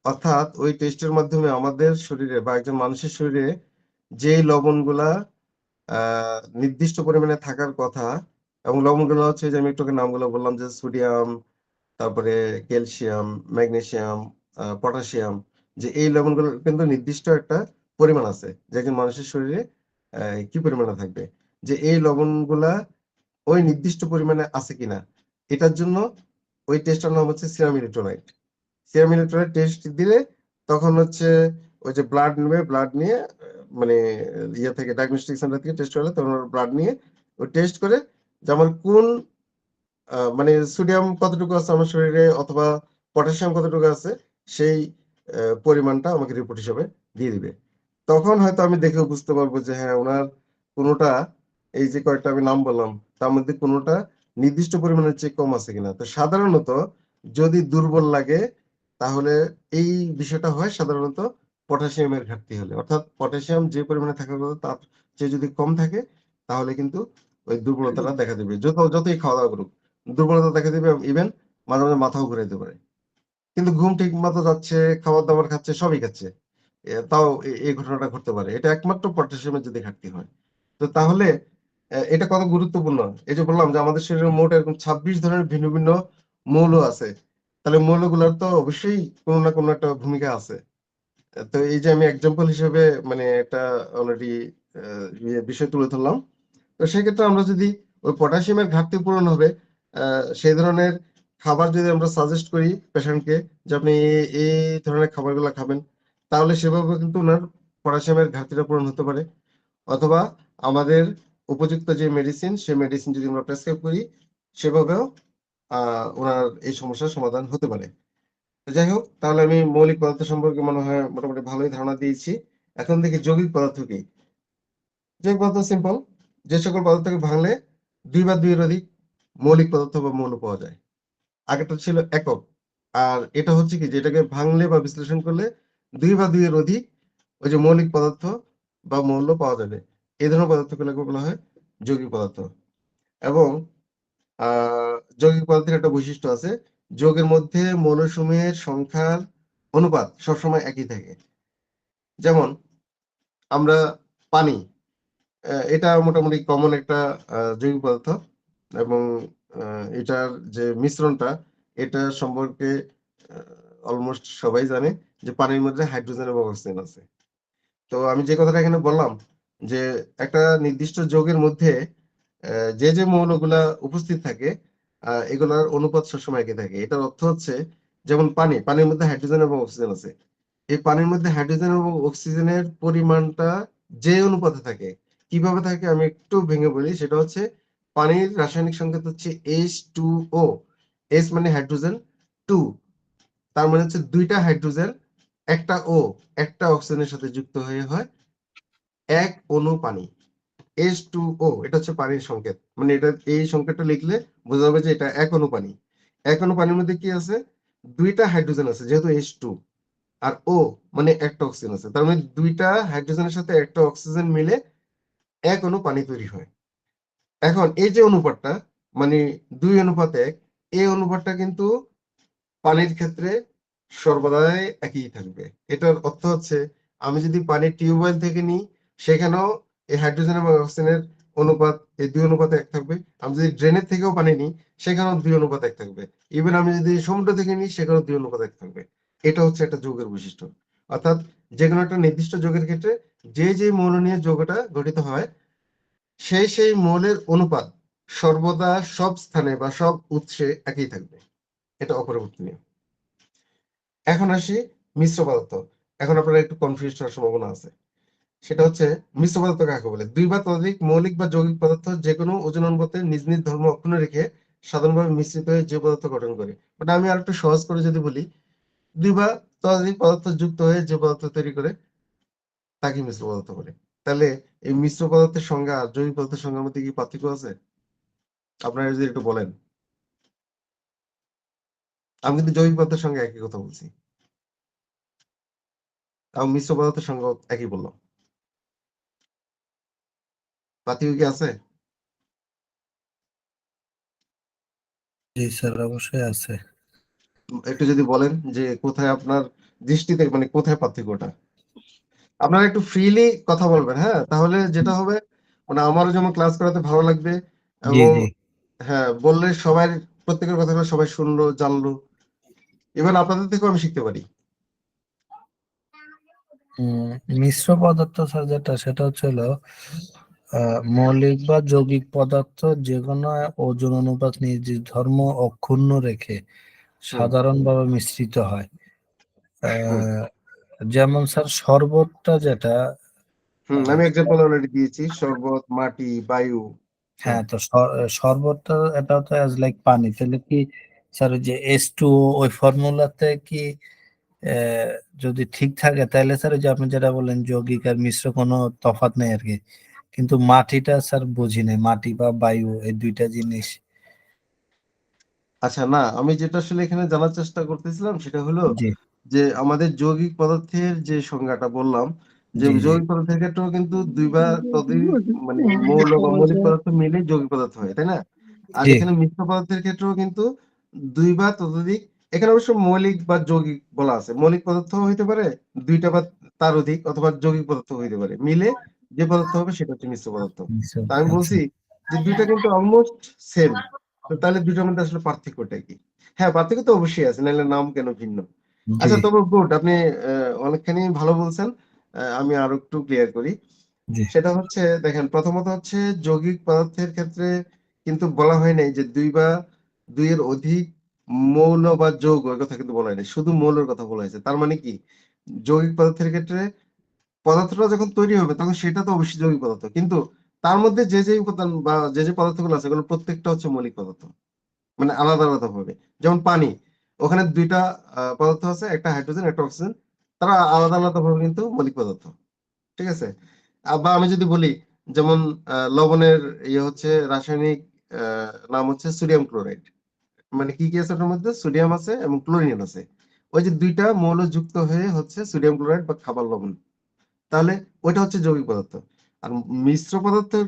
অর্থাৎ ওই টেস্টের মাধ্যমে আমাদের শরীরে বা একজন মানুষের শরীরে যেই লবণগুলা আ নির্দিষ্ট পরিমাণে থাকার কথা এবং লবণগুলো হচ্ছে যে আমি একটু আগে নামগুলো বললাম যে সোডিয়াম, তারপরে ক্যালসিয়াম, ম্যাগনেসিয়াম, পটাশিয়াম যে এই লবণগুলোর কিন্তু নির্দিষ্ট একটা পরিমাণ আছে। যে একজন মানুষের শরীরে কি পরিমাণে থাকবে। যে এই লবণগুলা ওই নির্দিষ্ট পরিমাণে আছে কিনা এটার জন্য ওই টেস্টটার নাম হচ্ছে সেরাম ইলেক্ট্রোলাইট। সেরাম ইলেক্ট্রোলাইট টেস্ট দিলে তখন হচ্ছে ওই যে ব্লাড নেবে, ব্লাড নিয়ে মানে ইয়ে থেকে ডায়াগনস্টিক সেন্টার থেকে টেস্ট করালে তখন ওরা ব্লাড নিয়ে ও টেস্ট করে যে আমার কোন মানে সোডিয়াম কতটুকু আছে আমার শরীরে অথবা পটাশিয়াম কতটুকু আছে সেই পরিমাণটা আমাকে রিপোর্ট হিসাবে দিয়ে দিবে। তখন হয়তো আমি দেখেও বুঝতে পারবো যে হ্যাঁ, উনার কোনটা এই যে কয়েকটা আমি নাম বললাম, তার মধ্যে কোনটা নির্দিষ্ট পরিমাণের চেয়ে কম আছে কিনা। তো সাধারণত যদি দুর্বল লাগে তাহলে এই বিষয়টা হয় সাধারণত পটাশিয়ামের ঘাটতি হলে। অর্থাৎ পটাশিয়াম যে পরিমাণে থাকার কথা তার চেয়ে যদি কম থাকে তাহলে কিন্তু ওই দুর্বলতাটা দেখা দিবে। যতই খাওয়া-দাওয়া করুক। দুর্বলতা দেখা দিবে ইভেন মাঝে, মাঝে মাথাও ঘুরাইতে পারে। কিন্তু ঘুম ঠিক মতো যাচ্ছে, খাবার-দাবার খাচ্ছে, সবই খাচ্ছে। তাও এই ঘটনাটা ঘটতে পারে। এটা একমাত্র পটাশিয়ামের যদি ঘাটতি হয়। তো তাহলে এটা কত গুরুত্বপূর্ণ। এই যে বললাম যে আমাদের শরীরে মোট এরকম ২৬ ধরনের ভিন্ন, ভিন্ন মৌল আছে। তাহলে মৌলগুলার তো অবশ্যই কোন না কোন একটা ভূমিকা আছে। তো এই যে আমি এক্সাম্পল হিসেবে মানে একটা অলরেডি আ বিষয় তুলে ধরলাম। তো সেক্ষেত্রে আমরা যদি ওই পটাশিয়ামের ঘাটতি পূরণ হবে, আ সেই ধরনের খাবার যদি আমরা সাজেস্ট করি পেশেন্টকে যে আপনি এই ধরনের খাবারগুলা খাবেন, তাহলে সেভাবে কিন্তু উনার পটাশিয়ামের ঘাটতিটা পূরণ হতে পারে। অথবা আমাদের উপযুক্ত যে মেডিসিন, সে মেডিসিন যদি আমরা প্রেসক্রাইব করি, সেভাবেও আ উনার এই সমস্যার সমাধান হতে পারে। তো যাই হোক, তাহলে আমি মৌলিক পদার্থ সম্পর্কে মনে হয় মোটামুটি ভালোই ধারণা দিয়েছি। এখন দেখি যৌগিক পদার্থ কি? যৌগিক পদার্থ সিম্পল। যে সকল পদার্থকে ভাঙলে ২ বা ২ এর অধিক মৌলিক পদার্থ বা মৌল পাওয়া যায়। আগেরটা ছিল একক। আর এটা হচ্ছে কি যে এটাকে ভাঙলে বা বিশ্লেষণ করলে ২ বা ২ এর অধিক ওই যে মৌলিক পদার্থ বা মৌল পাওয়া যাবে। এই ধরনের পদার্থগুলোকে বলা হয় যৌগিক পদার্থ। এবং আ যৌগিক পদার্থের একটা বৈশিষ্ট্য আছে। যৌগের মধ্যে মৌলসমূহের সংখ্যার অনুপাত সবসময় একই থাকে। যেমন আমরা পানি এটা মোটামুটি কমন একটা যৌগিক পদার্থ এবং আ এটার যে মিশ্রণটা এটা সম্পর্কে আ অলমোস্ট সবাই জানে যে পানির মধ্যে হাইড্রোজেন এবং অক্সিজেন আছে। তো আমি যে কথাটা এখানে বললাম যে একটা নির্দিষ্ট যৌগের মধ্যে যে মৌলগুলা উপস্থিত থাকে এগুলার অনুপাত সবসময় একই থাকে। এটার অর্থ হচ্ছে যেমন পানির মধ্যে হাইড্রোজেন এবং অক্সিজেন আছে। এই পানির মধ্যে হাইড্রোজেন এবং অক্সিজেনের পরিমাণটা যে অনুপাতে থাকে কিভাবে থাকে আমি একটু ভেঙে বলি। সেটা হচ্ছে পানির রাসায়নিক সংকেত হচ্ছে H2O। H মানে হাইড্রোজেন, 2 তার মানে হচ্ছে 2টা হাইড্রোজেন, একটা O, একটা অক্সিজেনের সাথে যুক্ত হয়ে হয় 1 অণু পানি। H2O এটা হচ্ছে পানির সংকেত। মানে এটা এই সংকেতটা লিখলে বোঝা যাবে যে এটা 1 অণু পানি। 1 অণু পানির মধ্যে কি আছে? 2টা হাইড্রোজেন আছে যেহেতু H2, আর O মানে একটা অক্সিজেন আছে। তার মানে 2টা হাইড্রোজেনের সাথে একটা অক্সিজেন মিলে 1 অণু পানি তৈরি হয়। এখন এই যে অনুপাতটা মানে 2:1, এই অনুপাতটা কিন্তু পানির ক্ষেত্রে সর্বদাই একই থাকবে। এটার অর্থ হচ্ছে আমি যদি পানির টিউবওয়েল থেকে নিই সেখানেও এই হাইড্রোজেন এবং অক্সিজেনের অনুপাত এই 2:1 থাকবে। আমি যদি ড্রেনের থেকেও পানি নিই সেখানেও 2:1 থাকবে। ইভেন আমি যদি সমুদ্র থেকে নিই সেখানেও 2:1 থাকবে। এটা হচ্ছে একটা যৌগের বৈশিষ্ট্য। অর্থাৎ যে কোনো একটা নির্দিষ্ট যৌগের ক্ষেত্রে যে মৌল নিয়ে যৌগটা গঠিত হয় সেই মৌলের অনুপাত সর্বদা সব স্থানে বা সব উৎসে একই থাকবে। এটা অপরিবর্তনীয়। এখন আসি মিশ্র পদার্থ। এখন আপনারা একটু কনফিউজ হওয়ার সম্ভাবনা আছে। সেটা হচ্ছে মিশ্র পদার্থ কাকে বলে? 2 বা ততোধিক মৌলিক বা যৌগিক পদার্থ যে কোনো ওজন অনুপাতে নিজ নিজ ধর্ম অক্ষুণ্ণ রেখে সাধারণভাবে মিশ্রিত হয়ে যে পদার্থ গঠন করে। ওটা আমি আরেকটু সহজ করে যদি বলি, 2 বা ততোধিক পদার্থ যুক্ত হয়ে যে পদার্থ তৈরি করে তাকে মিশ্র পদার্থ বলে। তাহলে এই মিশ্র পদার্থের সংজ্ঞা আর যৌগিক পদার্থের সংজ্ঞার মধ্যে কি পার্থক্য আছে? আপনারা যদি একটু বলেন। আমি কিন্তু জৈবিক পদার্থের সঙ্গে একই কথা বলছি। এবং মিশ্র পদার্থের সঙ্গে একই বললাম। পার্থক্য কি আছে? জি স্যার, অবশ্যই আছে। একটু যদি বলেন যে কোথায় আপনার দৃষ্টিতে মানে কোথায় পার্থক্যটা? আপনারা একটু ফ্রিলি কথা বলবেন, হ্যাঁ? তাহলে যেটা হবে মানে আমারও যেমন ক্লাস করাতে ভালো লাগবে জি এবং জি। হ্যাঁ, বললে সবাই প্রত্যেকের কথাগুলো সবাই শুনলো, জানলো। ইভেন আপনাদের থেকেও আমি শিখতে পারি। মিশ্র পদার্থ স্যার যেটা, সেটা হচ্ছে হলো মৌলিক বা যৌগিক পদার্থ যে কোনো ওজন অনুপাত নিজ ধর্ম অক্ষুণ্ণ রেখে হুম, সাধারণভাবে মিশ্রিত হয়। হুম, আহ, যেমন স্যার শরবতটা যেটা, হুম। আমি এক্সাম্পল অলরেডি দিয়েছি। শরবত, মাটি, বায়ু। হ্যাঁ। হ্যাঁ, তো শরবতটা এটা তো অ্যাজ লাইক পানি, তাহলে কি স্যার ওই যে H2O ওই ফর্মুলাতে কি আহ, যদি ঠিক থাকে তাহলে স্যার ওই যে আপনি যেটা বললেন যৌগিক আর মিশ্র কোনো তফাৎ নেই আর কি। কিন্তু মাটিটা স্যার বুঝি নাই, মাটি বা বায়ু এই দুইটা জিনিস। আচ্ছা, না আমি যেটা আসলে এখানে জানার চেষ্টা করতেছিলাম সেটা হলো জি যে আমাদের যৌগিক পদার্থের যে সংজ্ঞাটা বললাম যে জি জি যৌগিক পদার্থের ক্ষেত্রেও কিন্তু 2 বা ততোধিক মানে মৌল বা মৌলিক পদার্থ মিলে যৌগিক পদার্থ হয়, তাই না? আর জি এখানে মিশ্র পদার্থের ক্ষেত্রেও কিন্তু 2 বা ততোধিক, এখানে অবশ্য মৌলিক বা যৌগিক বলা আছে। মৌলিক পদার্থ হইতে পারে 2টা বা তার অধিক, অথবা যৌগিক পদার্থ হইতে পারে। মিলে যে পদার্থ হবে সেটা হচ্ছে মিশ্র পদার্থ। তা আমি আচ্ছা। বলছি যে 2টা কিন্তু অলমোস্ট সেম। তো তাহলে 2টার মধ্যে আসলে পার্থক্যটা কি? হ্যাঁ, পার্থক্য তো অবশ্যই আছে, নাহলে নাম কেন ভিন্ন? জি আচ্ছা, তবে গুড, আপনি অনেকখানি ভালো বলছেন। আমি আরো একটু ক্লিয়ার করি। জি সেটা হচ্ছে দেখেন, প্রথমত হচ্ছে যৌগিক পদার্থের ক্ষেত্রে কিন্তু বলা হয় নাই যে 2 বা 2 এর অধিক মৌল বা যৌগ, এর কথা কিন্তু বলা হয় নাই। শুধু মৌলের কথা বলা হয়েছে। তার মানে কি? যৌগিক পদার্থের ক্ষেত্রে পদার্থটা যখন তৈরি হবে তখন সেটা তো অবশ্যই যৌগিক পদার্থ। কিন্তু তার মধ্যে যে উপাদান বা যে পদার্থগুলো আছে এগুলো প্রত্যেকটা হচ্ছে মৌলিক পদার্থ। মানে আলাদা ভাবে। যেমন পানি, ওখানে 2টা পদার্থ আছে, একটা হাইড্রোজেন, একটা অক্সিজেন। তারা আলাদা ভাবে কিন্তু মৌলিক পদার্থ। ঠিক আছে? বা আমি যদি বলি যেমন লবণের হচ্ছে রাসায়নিক নাম হচ্ছে সোডিয়াম ক্লোরাইড। মানে কি আছে ওটার মধ্যে? সোডিয়াম আছে এবং ক্লোরিন আছে। ওই যে 2টা মৌল যুক্ত হয়ে হচ্ছে সোডিয়াম ক্লোরাইড বা খাবার লবণ। তাহলে ওইটা হচ্ছে যৌগিক পদার্থ। আর মিশ্র পদার্থের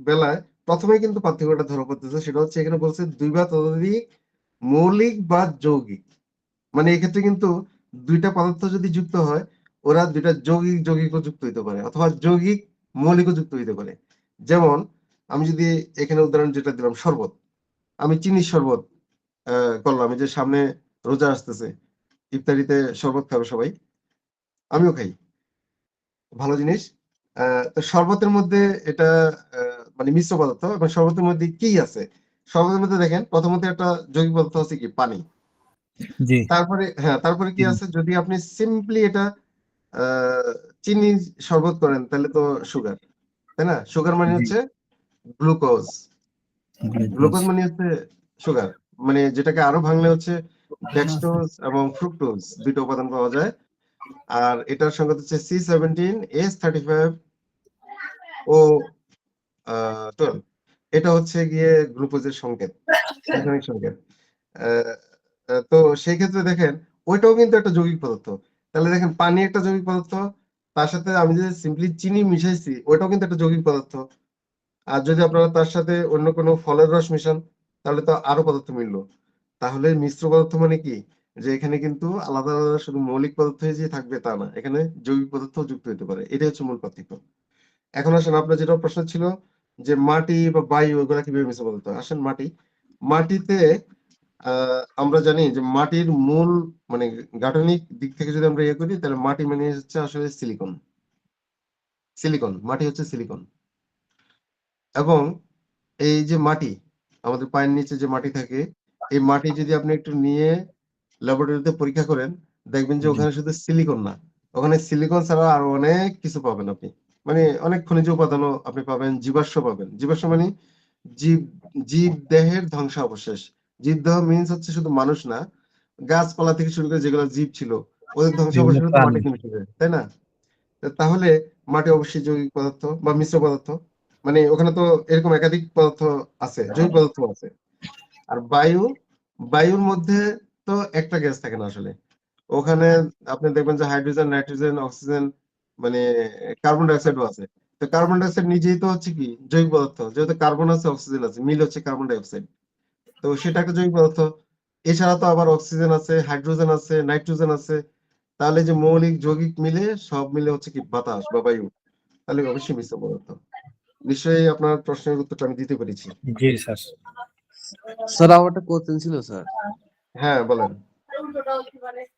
বেলায় প্রথমেই কিন্তু পার্থক্যটা ধরা পড়তেছে। সেটা হচ্ছে এখানে বলছে 2 বা ততোধিক মৌলিক বা যৌগিক। মানে এক্ষেত্রে কিন্তু 2টা পদার্থ যদি যুক্ত হয় ওরা 2টা যৌগিকও যুক্ত হইতে পারে, অথবা যৌগিক মৌলিকও যুক্ত হইতে পারে। যেমন আমি যদি এখানে উদাহরণ যেটা দিলাম শরবত, আমি চিনির শরবত করলাম। এই যে সামনে রোজা আসতেছে, ইফতারিতে শরবত খাবে সবাই, আমিও খাই, ভালো জিনিস। তো শরবতের মধ্যে এটা মানে মিশ্র পদার্থ, এবং শরবতের মধ্যে কি আছে? শরবতের মধ্যে দেখেন প্রথমত একটা যৌগিক পদার্থ আছে কি? পানি। জি তারপরে হ্যাঁ, তারপরে কি জি আছে? যদি আপনি সিম্পলি এটা আহ চিনি শরবত করেন তাহলে তো সুগার, তাই না? সুগার মানে জি। হচ্ছে গ্লুকোজ। গ্লুকোজ। গ্লুকোজ মানে হচ্ছে সুগার। মানে যেটাকে আরো ভাঙলে হচ্ছে ডেক্সট্রোজ এবং ফ্রুক্টোজ ২ টা উপাদান পাওয়া যায়। আর এটার সংকেত হচ্ছে C17H35 ও 12। এটা হচ্ছে গিয়ে গ্লুকোজের সংকেত, রাসায়নিক সংকেত। আ তো সেই ক্ষেত্রে দেখেন ওইটাও কিন্তু একটা যৌগিক পদার্থ। তাহলে দেখেন পানি একটা যৌগিক পদার্থ। তার সাথে আমি যদি সিম্পলি চিনি মিশাইছি ওইটাও কিন্তু একটা যৌগিক পদার্থ। আর যদি আপনারা তার সাথে অন্য কোনো ফলের রস মিশান তাহলে তো আরো পদার্থ মিললো। তাহলে মিশ্র পদার্থ মানে কি? যে এখানে কিন্তু আলাদা, আলাদা শুধু মৌলিক পদার্থই যে থাকবে তা না। এখানে যৌগিক পদার্থও যুক্ত হতে পারে। এটাই হচ্ছে মূল পার্থক্য। এখন আসেন আপনার যেটা প্রশ্ন ছিল যে মাটি বা বায়ু এগুলা কিভাবে মিশ্র পদার্থ? আসেন মাটি। মাটিতে আমরা জানি যে মাটির মূল মানে গাঠনিক দিক থেকে যদি আমরা ইয়ে করি তাহলে মাটি মানে হচ্ছে আসলে সিলিকন। সিলিকন, মাটি হচ্ছে সিলিকন। এবং এই যে মাটি, আমাদের পায়ের নিচে যে মাটি থাকে, এই মাটি যদি আপনি একটু নিয়ে ল্যাবরেটরিতে পরীক্ষা করেন, দেখবেন যে জি। ওখানে শুধু সিলিকন না। ওখানে সিলিকন ছাড়া আরো অনেক কিছু পাবেন আপনি। মানে অনেক খনিজ উপাদানও আপনি পাবেন, জীবাশ্ম পাবেন। জীবাশ্ম মানে জীব জীবদেহের ধ্বংসাবশেষ। জীবদেহ মিনস হচ্ছে শুধু মানুষ না, গাছপালা থেকে শুরু করে যেগুলো জীব ছিল, ওদের বিভিন্ন ধ্বংসাবশেষও তো প্রাণী। মাটিতে মিশে যায়, তাই না? তাহলে মাটি অবশ্যই যৌগিক পদার্থ বা মিশ্র পদার্থ। মানে ওখানে তো এরকম একাধিক পদার্থ আছে, যৌগিক পদার্থ আছে। আর বায়ু, বায়ুর মধ্যে তো একটা গ্যাস থাকে না আসলে। ওখানে আপনি দেখবেন যে হাইড্রোজেন, নাইট্রোজেন, অক্সিজেন মানে কার্বন ডাই অক্সাইডও আছে। তো কার্বন ডাই অক্সাইড নিজেই তো হচ্ছে কি জৈব পদার্থ। যেহেতু কার্বন আছে, অক্সিজেন আছে। মিল হচ্ছে কার্বন ডাই অক্সাইড। তো সেটা একটা জৈব পদার্থ। এছাড়া তো আবার অক্সিজেন আছে, হাইড্রোজেন আছে, নাইট্রোজেন আছে। তাহলে যে মৌলিক যৌগিক মিলে সব মিলে হচ্ছে কি বাতাস বা বায়ু। তাহলে অবশ্যই মিশ্র পদার্থ। নিশ্চয়ই আপনার প্রশ্নের উত্তরটা আমি দিতে পেরেছি। জি স্যার। স্যার আমার একটা কোশ্চেন ছিল স্যার। হ্যাঁ, বলেন।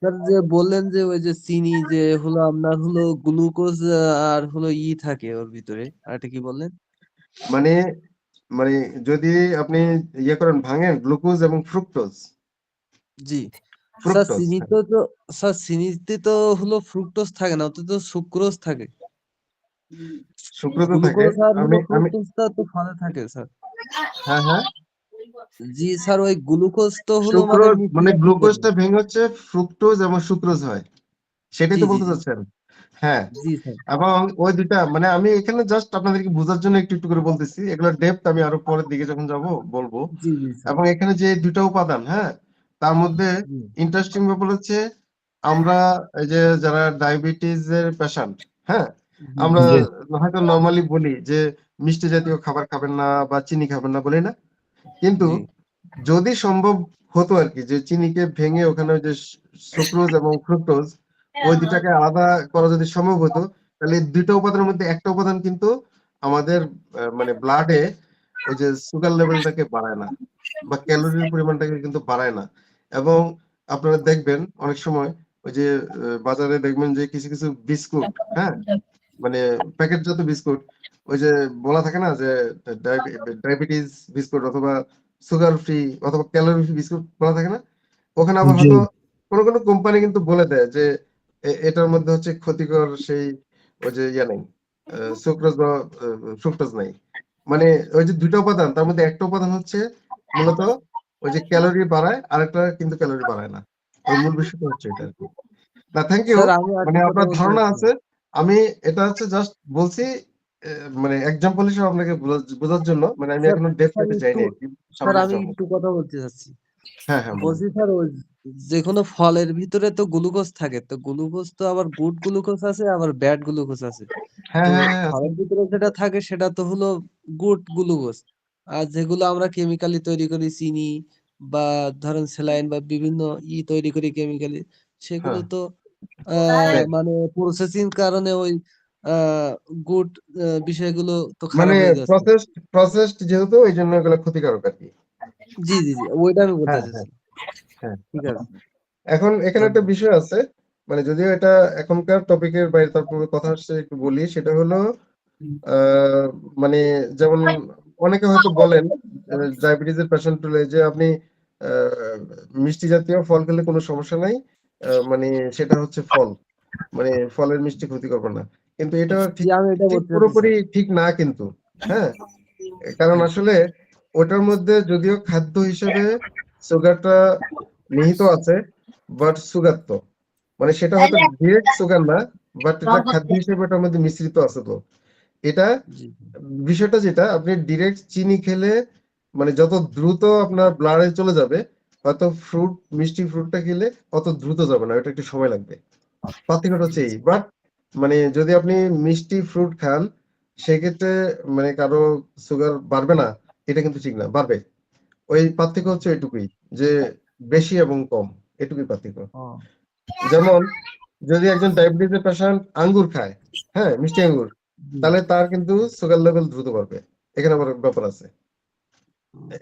স্যার যে বললেন যে ওই যে চিনি যে হলো আপনার হলো গ্লুকোজ আর হলো থাকে ওর ভিতরে। আরেকটা কি বললেন? মানে মানে যদি আপনি ইয়ে করেন ভাঙেন গ্লুকোজ এবং ফ্রুক্টোজ। জি। স্যার ফ্রুক্টোজ, হ্যাঁ। স্যার চিনিতে তো হলো ফ্রুকটোজ থাকে না, ওতে তো সুক্রোজ থাকে। সুক্রোজ থাকে। গ্লুকোজ আর হলো আমি আমি ফ্রুকটোজটা তো ফলে থাকে স্যার। হ্যাঁ, হ্যাঁ। জি স্যার, ওই গ্লুকোজ তো হলো মানে সুক্রোজ মিষ্টি মানে জাতীয় দ্রব্য। গ্লুকোজটা ভেঙে হচ্ছে ফ্রুক্টোজ এবং সুক্রোজ হয়। সেটাই জি তো জি বলতে জি চাচ্ছেন। হ্যাঁ। জি স্যার। এবং ওই ২ টা মানে আমি এখানে জাস্ট আপনাদেরকে বোঝার জন্য একটু, একটু করে বলতেছি। এগুলোর ডেপথ আমি আরো পরের দিকে যখন যাব বলবো। জি জি স্যার। এবং এখানে যে ২ টা উপাদান, হ্যাঁ? তার মধ্যে জি ইন্টারেস্টিং ব্যাপার হচ্ছে আমরা এই যে যারা ডায়াবেটিস এর পেশেন্ট, হ্যাঁ? জি আমরা জি। হয়তো নরমালি বলি যে মিষ্টি জাতীয় খাবার খাবেন না বা চিনি খাবেন না বলি না? কিন্তু জি যদি সম্ভব হতো আরকি যে চিনিকে ভেঙে ওখানে ওই যে সুক্রোজ এবং ফ্রুক্টোজ ওই ২ টাকে আলাদা করা যদি সম্ভব হতো, তাহলে এই ২ টা উপাদানের মধ্যে একটা উপাদান কিন্তু আমাদের মানে ব্লাডে ওই যে সুগার লেভেলটাকে বাড়ায় না বা ক্যালোরির পরিমাণটাকে কিন্তু বাড়ায় না। এবং আপনারা দেখবেন অনেক সময় ওই যে বাজারে দেখবেন যে কিছু, কিছু বিস্কুট, হ্যাঁ? মানে প্যাকেটজাত বিস্কুট ওই যে বলা থাকে না যে ডায়াবেটিস বিস্কুট অথবা সুগার ফ্রি অথবা ক্যালোরি ফ্রি বিস্কুট বলা থাকে না? ওখানে আবার জি। হয়তো কোন কোম্পানি কিন্তু বলে দেয় যে এটার মধ্যে হচ্ছে ক্ষতিকর সেই ওই যে ইয়ে নাই। সুক্রোজ বা ফ্রুক্টোজ নাই। মানে ওই যে ২ টা উপাদান তার মধ্যে একটা উপাদান হচ্ছে মূলত ওই যে ক্যালোরি বাড়ায়, আরেকটা কিন্তু ক্যালোরি বাড়ায় না। ওই মূল বিষয়টা হচ্ছে এটা আরকি। না থ্যাংক ইউ। স্যার, আমি মানে একটা কথা আপনার বলতে ধারণা আছে। চাচ্ছিলাম। আমি এটা হচ্ছে জাস্ট বলছি মানে এক্সাম্পল হিসেবে আপনাকে বোঝার জন্য। মানে আমি স্যার এখনো ডেপথ স্যার এ একটু যাইনি আরকি। স্যার সামনে আমি যাবো। একটু কথা বলতে চাচ্ছি। হ্যাঁ, হ্যাঁ বলেন। বলছি স্যার, ওই যেকোনো ফলের ভিতরে তো গ্লুকোজ থাকে, তো গ্লুকোজ তো আবার গুড গ্লুকোজ আছে আবার ব্যাড গ্লুকোজ আছে। হ্যাঁ, তো হ্যাঁ, হ্যাঁ আছে। ফলের ভিতরে যেটা থাকে সেটা তো হলো গুড গ্লুকোজ। আর যেগুলো আমরা কেমিক্যালি তৈরি করি, চিনি বা ধরেন স্যালাইন বা বিভিন্ন তৈরি করি কেমিক্যালি, সেগুলো হ্যাঁ, তো ব্যাড। মানে প্রসেসিং কারণে ওই আহ গুড বিষয়গুলো তো মানে খারাপ হয়ে যাচ্ছে। প্রসেসড যেহেতু এইজন্য এগুলো ক্ষতিকারক আরকি। জি জি জি, ওইটা আমি বলতে হ্যাঁ, হ্যাঁ, চাচ্ছিলাম। হ্যাঁ। ঠিক আছে। এখন এখানে একটা ধন্যবাদ। বিষয় আছে। মানে যদিও এটা এখনকার টপিকের বাইরে তারপরে কথা আসছে একটু বলি। সেটা হলো আ মানে যেমন অনেকে হয়তো বলেন ডায়াবেটিস এর পেশেন্ট হলে যে আপনি আ মিষ্টি জাতীয় ফল খেলে কোনো সমস্যা নাই। মানে সেটা হচ্ছে ফল। মানে ফলের মিষ্টি ক্ষতি করবে না। কিন্তু এটা জি, আমি এটা ঠিক বলতে চাচ্ছি পুরোপুরি স্যার। ঠিক না কিন্তু, হ্যাঁ? কারণ আসলে ওটার মধ্যে যদিও খাদ্য হিসেবে সুগারটা নিহিত আছে, বাট সুগার তো মানে সেটা হয়তো ডিরেক্ট সুগার না, বাট এটা খাদ্য হিসেবে ওটার মধ্যে মিশ্রিত আছে তো। এটা জি, বিষয়টা যেটা আপনি ডিরেক্ট চিনি খেলে মানে যত দ্রুত আপনার ব্লাডে চলে যাবে, হয়তো মিষ্টি ফ্রুটটা খেলে অত দ্রুত যাবে না, এটা একটু সময় লাগবে। পার্থক্যটা হচ্ছে এই। বাট মানে যদি আপনি মিষ্টি ফ্রুট খান সেক্ষেত্রে মানে কারো সুগার বাড়বে না, এটা কিন্তু ঠিক না, বাড়বে। ওই পার্থক্য হচ্ছে এটুকুই, যে বেশি এবং কম, এটুকুই পার্থক্য। ও, যেমন যদি একজন ডায়াবেটিসের পেশেন্ট আঙ্গুর খায়, হ্যাঁ, মিষ্টি আঙ্গুর, জি, তাহলে তার কিন্তু সুগার লেভেল দ্রুত বাড়বে। এখানে আবার ব্যাপার আছে।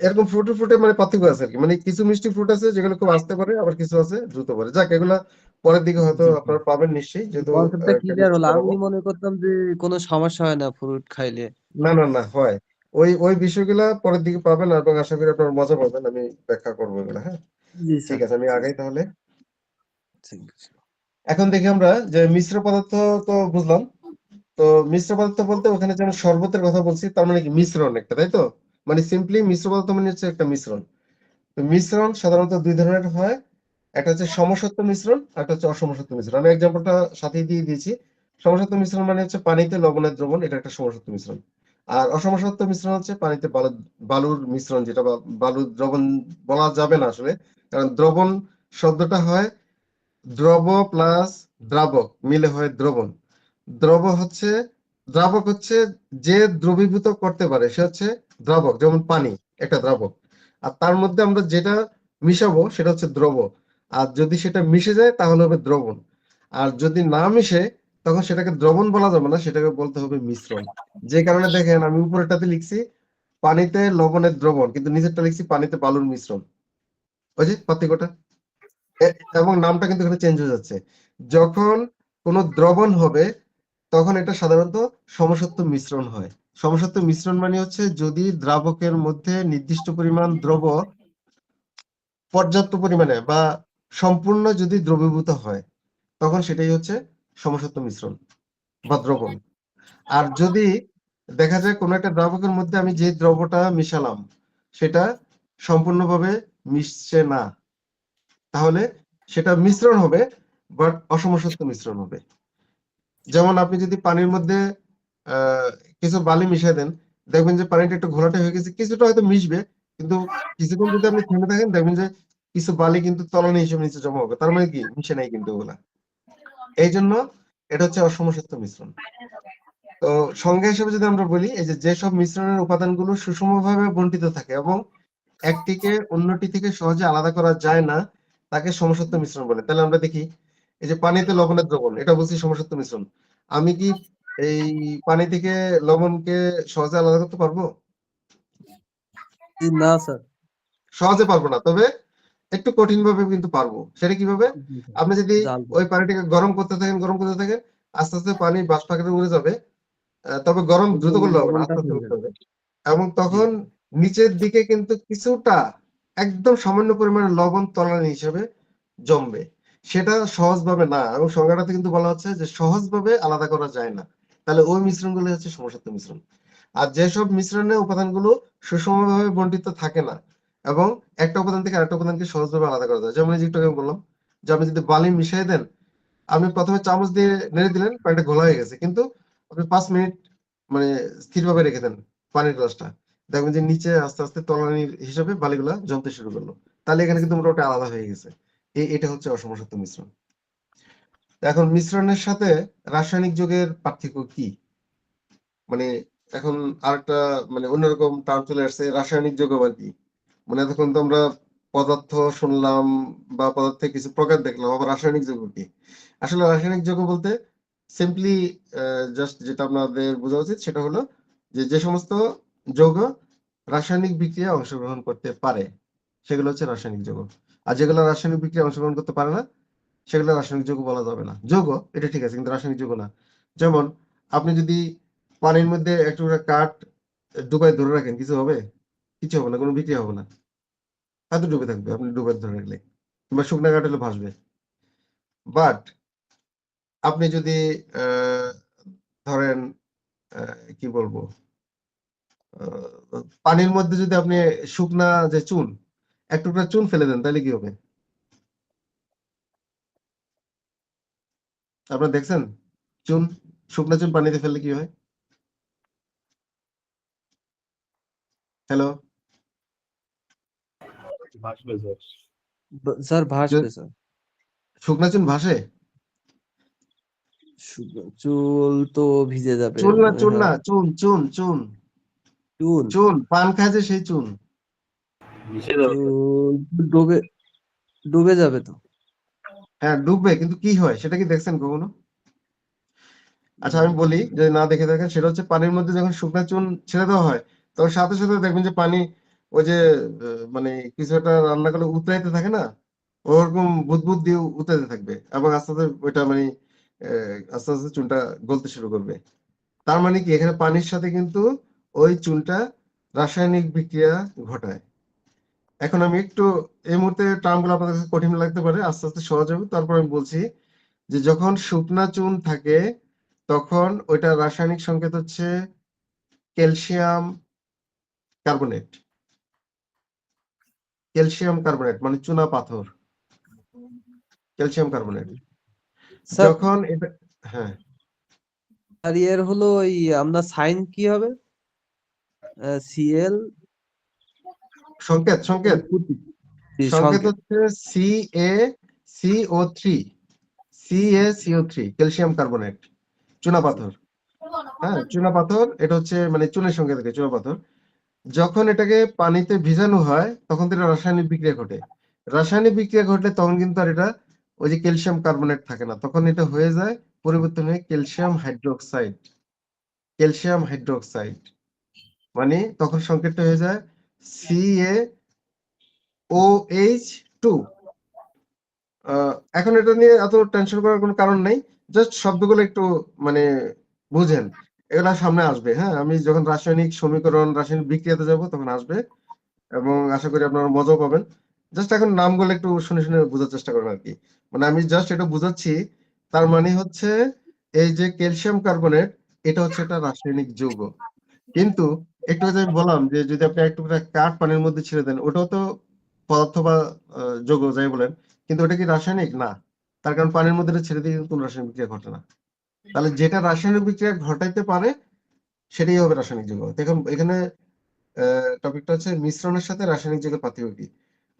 এরকম ফ্রুটে মানে পার্থক্য আছে আরকি। মানে কিছু মিষ্টি ফ্রুট আছে যেগুলো খুব আস্তে বাড়ে, আবার কিছু আছে দ্রুত বাড়ে। যাক, এগুলা পরের দিকে হয়তো জি, আপনারা পাবেন নিশ্চয়ই, যেহেতু কনসেপ্টটা ক্লিয়ার কেমিস্ট্রি হলো। পড়াবো। আমি মনে করতাম যে কোনো সমস্যা হয় না ফ্রুট খাইলে। না, হয়। ওই বিষয়গুলা পরের দিকে পাবেন এবং আশা করি আপনারা মজা পাবেন। আমি ব্যাখ্যা করবো এগুলা, হ্যাঁ? জি ঠিক স্যার। আছে, আমি আগাই তাহলে। ঠিক আছে। এখন দেখি আমরা যে মিশ্র পদার্থ তো বুঝলাম। তো মিশ্র পদার্থ বলতে ওখানে যেমন শরবতের কথা বলছি, তার মানে কি মিশ্রণ একটা, তাই তো? মানে সিম্পলি মিশ্র পদার্থ মানে হচ্ছে একটা মিশ্রণ। তো মিশ্রণ সাধারণত দুই ধরনের হয়। একটা হচ্ছে সমসত্ব মিশ্রণ, একটা হচ্ছে অসমসত্ব মিশ্রণ। আমি এক্সাম্পলটা সাথেই দিয়ে দিয়েছি। সমসত্ব মিশ্রণ মানে হচ্ছে পানিতে লবণের দ্রবণ, এটা একটা সমসত্ব মিশ্রণ। আর অসমসত্ব মিশ্রণ হচ্ছে পানিতে বালুর মিশ্রণ, যেটা বালুর দ্রবণ বলা যাবে না আসলে, কারণ দ্রবণ শব্দটা হয় দ্রব প্লাস দ্রাবক মিলে হয় দ্রবণ। দ্রব হচ্ছে দ্রাবক হচ্ছে যে দ্রবীভূত করতে পারে সে হচ্ছে দ্রাবক, যেমন পানি একটা দ্রাবক। আর তার মধ্যে আমরা যেটা মিশাবো সেটা হচ্ছে দ্রব। আর যদি সেটা মিশে যায় তাহলে হবে দ্রবণ। আর যদি না মিশে তখন সেটাকে দ্রবণ বলা যাবে না, সেটাকে বলতে হবে মিশ্রণ। যে কারণে দেখেন আমি উপরেরটাতে লিখছি পানিতে লবণের দ্রবণ, কিন্তু নিচেরটা লিখছি পানিতে বালুর মিশ্রণ। ওই যে পার্থক্যটা। এবং নামটা কিন্তু এখানে চেঞ্জ হয়ে যাচ্ছে। যখন কোনো দ্রবণ হবে তখন এটা সাধারণত সমসত্ব মিশ্রণ হয়। সমসত্ব মিশ্রণ মানে হচ্ছে যদি দ্রাবকের মধ্যে নির্দিষ্ট পরিমাণ দ্রব পর্যাপ্ত পরিমাণে বা সম্পূর্ণ যদি দ্রবীভূত হয় তখন সেটাই হচ্ছে সমসত্ব মিশ্রণ বা দ্রবণ। আর যদি দেখা যায় কোনো একটা দ্রাবকের মধ্যে আমি যে দ্রবটা মিশালাম সেটা সম্পূর্ণভাবে মিশছে না, তাহলে সেটা মিশ্রণ হবে, বাট অসমসত্ব মিশ্রণ হবে। যেমন আপনি যদি পানির মধ্যে আহ কিছু বালি মিশিয়ে দেন, দেখবেন যে পানিটা একটু ঘোলাটে হয়ে গেছে, কিছুটা হয়তো মিশবে, কিন্তু কিছুক্ষণ যদি আপনি থেমে থাকেন দেখবেন যে কিছু বালি কিন্তু তলানি হিসেবে নিচে জমা হবে, তার মানে কি মিশে নাই কিন্তু ওগুলা। এই জন্য এটা হচ্ছে অসমসত্ব মিশ্রণ। তো সংজ্ঞা হিসেবে যদি আমরা বলি, এই যে যেসব মিশ্রণের উপাদানগুলো সুষমভাবে বন্টিত থাকে এবং একটিকে অন্যটি থেকে সহজে আলাদা করা যায় না, তাকে সমসত্ব মিশ্রণ বলে। তাহলে আমরা দেখি এই যে পানিতে লবণের দ্রবণ, এটা বলছি সমসত্ব মিশ্রণ। আমি কি এই পানি থেকে লবণকে সহজে আলাদা করতে পারবো? জি, না স্যার। সহজে পারবো না, তবে একটু কঠিন ভাবে কিন্তু পারবো। সেটা কিভাবে? জি স্যার। আপনি যদি জাল দেন। ওই পানিটাকে গরম করতে থাকেন, আস্তে আস্তে পানি বাষ্প আকারে উড়ে যাবে। তবে গরম দ্রুত এবং করলে হবে না, লবণটা আস্তে আস্তে হয়ে করতে যাবে। হবে। এবং জি, তখন নিচের দিকে কিন্তু কিছুটা একদম সামান্য পরিমাণে লবণ তলানি হিসেবে জমবে। সেটা সহজভাবে না, এবং সংজ্ঞাটাতে কিন্তু বলা হচ্ছে যে সহজভাবে আলাদা করা যায় না। তাহলে ওই মিশ্রণগুলো হচ্ছে সমসত্ব মিশ্রণ। আর যেসব মিশ্রণের উপাদানগুলো সুষমভাবে বন্টিত থাকে না এবং একটা উপাদান থেকে আরেকটা উপাদানকে সহজভাবে আলাদা করা যায়, যেমন এই যে একটু আগে আমি বললাম যে আপনি যদি বালি মিশিয়ে দেন, আপনি প্রথমে চামচ দিয়ে নেড়ে দিলেন, পানিটা ঘোলা হয়ে গেছে, কিন্তু আপনি 5 মিনিট মানে স্থিরভাবে রেখে দেন পানির গ্লাসটা, দেখবেন যে নিচে আস্তে আস্তে তলানির হিসাবে বালিগুলা জমতে শুরু করলো। তাহলে এখানে কিন্তু মোটামুটি আলাদা হয়ে গেছে। এটা হচ্ছে অসমসত্ব মিশ্রণ। এখন মিশ্রণের সাথে রাসায়নিক যৌগের পার্থক্য কি? মানে এখন আরেকটা মানে অন্যরকম টার্ম চলে আসছে, রাসায়নিক যৌগ আবার কি? মানে এতক্ষণ তো আমরা পদার্থ শুনলাম বা পদার্থের কিছু প্রকার দেখলাম, আবার রাসায়নিক যৌগ কি? আসলে রাসায়নিক যৌগ বলতে সিম্পলি জাস্ট যেটা আপনাদের বোঝা উচিত সেটা হলো যে যে সমস্ত যৌগ রাসায়নিক বিক্রিয়ায় অংশগ্রহণ করতে পারে সেগুলো হচ্ছে রাসায়নিক যৌগ। আর যেগুলো রাসায়নিক বিক্রিয়ায় অংশগ্রহণ করতে পারে না সেগুলো রাসায়নিক যৌগ বলা যাবে না। যৌগ এটা ঠিক আছে, কিন্তু রাসায়নিক যৌগ না। যেমন আপনি যদি পানির মধ্যে একটু করে কাঠ ডুবাই ধরে রাখেন, কিছু হবে? কিছু হবে না, কোনো বিক্রিয়া হবে না, হয়তো ডুবে থাকবে আপনি ডুবাই ধরে রাখলে, কিংবা শুকনা কাঠ হলে ভাসবে। বাট আপনি যদি ধরেন কি বলবো, পানির মধ্যে যদি আপনি শুকনা যে চুন, এক টুকরা চুন ফেলে দেন তাহলে কি হবে? আপনারা দেখছেন চুন, শুকনা চুন পানিতে ফেললে কি হয়? হ্যালো, স্যার ভাসবে স্যার। শুকনা চুন ভাসে? চুল তো ভিজে যাবে চুন না, চুন না, হ্যাঁ। চুন চুন চুন চুন চুন পান খায় যে সেই চুন। চুল ডুবে ডুবে যাবে তো। হ্যাঁ ডুববে, কিন্তু কি হয় সেটা কি দেখছেন কখনো? আচ্ছা আমি বলি, যদি না দেখে থাকেন, সেটা হচ্ছে পানির মধ্যে যখন শুকনা চুন ছেড়ে দেওয়া হয়, তখন সাথে সাথে দেখবেন যে পানি ওই যে মানে কিছু একটা রান্না করলে উতরাইতে থাকে না, ওরকম বুদবুদ দিয়ে উতরাইতে থাকবে এবং আস্তে আস্তে ওইটা মানে আস্তে আস্তে চুনটা গলতে শুরু করবে। তার মানে কি, এখানে পানির সাথে কিন্তু ওই চুনটা রাসায়নিক বিক্রিয়া ঘটায়। এখন আমি একটু এই মুহূর্তে টার্মগুলো আপনাদের কাছে কঠিন লাগতে পারে, আস্তে আস্তে সহজ হবে। তারপর আমি বলছি যে যখন শুকনা চুন থাকে তখন ওইটা রাসায়নিক সংকেত হচ্ছে ক্যালসিয়াম কার্বনেট। ক্যালসিয়াম কার্বনেট মানে চুনা পাথর, ক্যালসিয়াম কার্বনেট। স্যার যখন এটা, হ্যাঁ আর এর হলো ওই আপনার সাইন কি হবে? সিএল সংকেত সংকেত সংকেত সংকেত। হচ্ছে CaCO3, CaCO3 ক্যালসিয়াম কার্বনেট, চুনা পাথর। হ্যাঁ চুনা পাথর, এটা হচ্ছে মানে চুনের সংকেত থেকে চুনা পাথর। যখন এটাকে পানিতে ভিজানো হয় তখন তো এটা রাসায়নিক বিক্রিয়া ঘটে। রাসায়নিক বিক্রিয়া ঘটলে তখন কিন্তু আর এটা ওই যে ক্যালসিয়াম কার্বনেট থাকে না, তখন এটা হয়ে যায় পরিবর্তন হয়ে ক্যালসিয়াম হাইড্রোক্সাইড। ক্যালসিয়াম হাইড্রোক্সাইড মানে তখন সংকেতটা হয়ে যায় CaOH2। এখন এটা নিয়ে এত টেনশন করার কোনো কারণ নেই, জাস্ট শব্দগুলো একটু মানে বুঝেন, এগুলা সামনে আসবে। হ্যাঁ আমি যখন রাসায়নিক সমীকরণ, রাসায়নিক বিক্রিয়াতে যাব তখন আসবে এবং আশা করি আপনারা মজাও পাবেন। জাস্ট এখন নামগুলো একটু শুনে শুনে বোঝার চেষ্টা করেন আরকি। মানে আমি জাস্ট এটা বুঝাচ্ছি, তার মানে হচ্ছে এই যে ক্যালসিয়াম কার্বনেট, এটা হচ্ছে একটা রাসায়নিক যৌগ। কিন্তু একটু আগে আমি বললাম যে যদি আপনি এক টুকরা কাঠ পানির মধ্যে ছেড়ে দেন, ওটাও তো পদার্থ বা যৌগ যাই বলেন, কিন্তু ওটা কি রাসায়নিক? না। তার কারণ পানির মধ্যে এটা ছেড়ে দিয়ে কিন্তু কোনো রাসায়নিক বিক্রিয়া ঘটে না। তাহলে যেটা রাসায়নিক বিক্রিয়া ঘটাইতে পারে সেটাই হবে রাসায়নিক যৌগ। দেখুন এখানে টপিকটা হচ্ছে মিশ্রণের সাথে রাসায়নিক যৌগের পার্থক্য কি?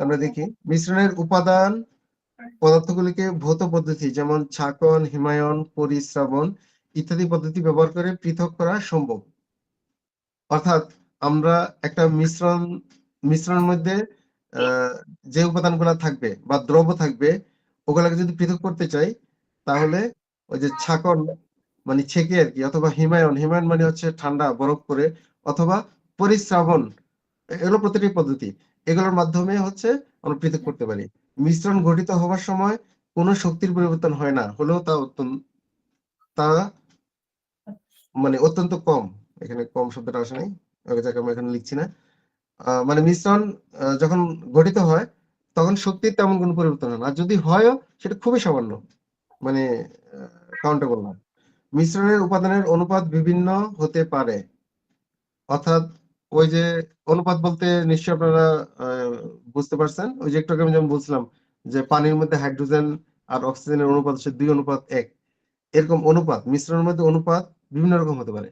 আমরা দেখি মিশ্রণের উপাদান পদার্থগুলিকে ভৌত পদ্ধতি যেমন ছাঁকন, হিমায়ন, পরিস্রাবন ইত্যাদি পদ্ধতি ব্যবহার করে পৃথক করা সম্ভব। অর্থাৎ আমরা একটা মিশ্রণের মধ্যে আহ, যে উপাদানগুলো থাকবে বা দ্রব্য থাকবে, ওগুলাকে যদি পৃথক করতে চাই তাহলে ওই যে ছাঁকন মানে ছেঁকে আর কি, অথবা হিমায়ন, হিমায়ন মানে হচ্ছে ঠান্ডা বরফ করে, অথবা পরিস্রাবন, এগুলো প্রতিটি পদ্ধতি, এগুলোর মাধ্যমে হচ্ছে আমরা পৃথক করতে পারি। মিশ্রণ গঠিত হওয়ার সময় কোনো শক্তির পরিবর্তন হয় না, হলেও তা মানে অত্যন্ত কম। এখানে কম শব্দটা আসে নাই, ওই যাকে আমরা এখানে লিখছি না। মানে মিশ্রণ যখন গঠিত হয় তখন শক্তির তেমন কোনো পরিবর্তন হয় না, আর যদি হয়ও সেটা খুবই সামান্য, মানে কাউন্টেবল না। মিশ্রণের উপাদানের অনুপাত বিভিন্ন হতে পারে, অর্থাৎ ওই যে অনুপাত বলতে নিশ্চয়ই আপনারা আহ, বুঝতে পারছেন, ওই যে একটু আগে আমি যেমন বলছিলাম যে পানির মধ্যে হাইড্রোজেন আর অক্সিজেনের অনুপাত হচ্ছে 2:1। এরকম অনুপাত মিশ্রণের মধ্যে অনুপাত বিভিন্ন রকম হতে পারে।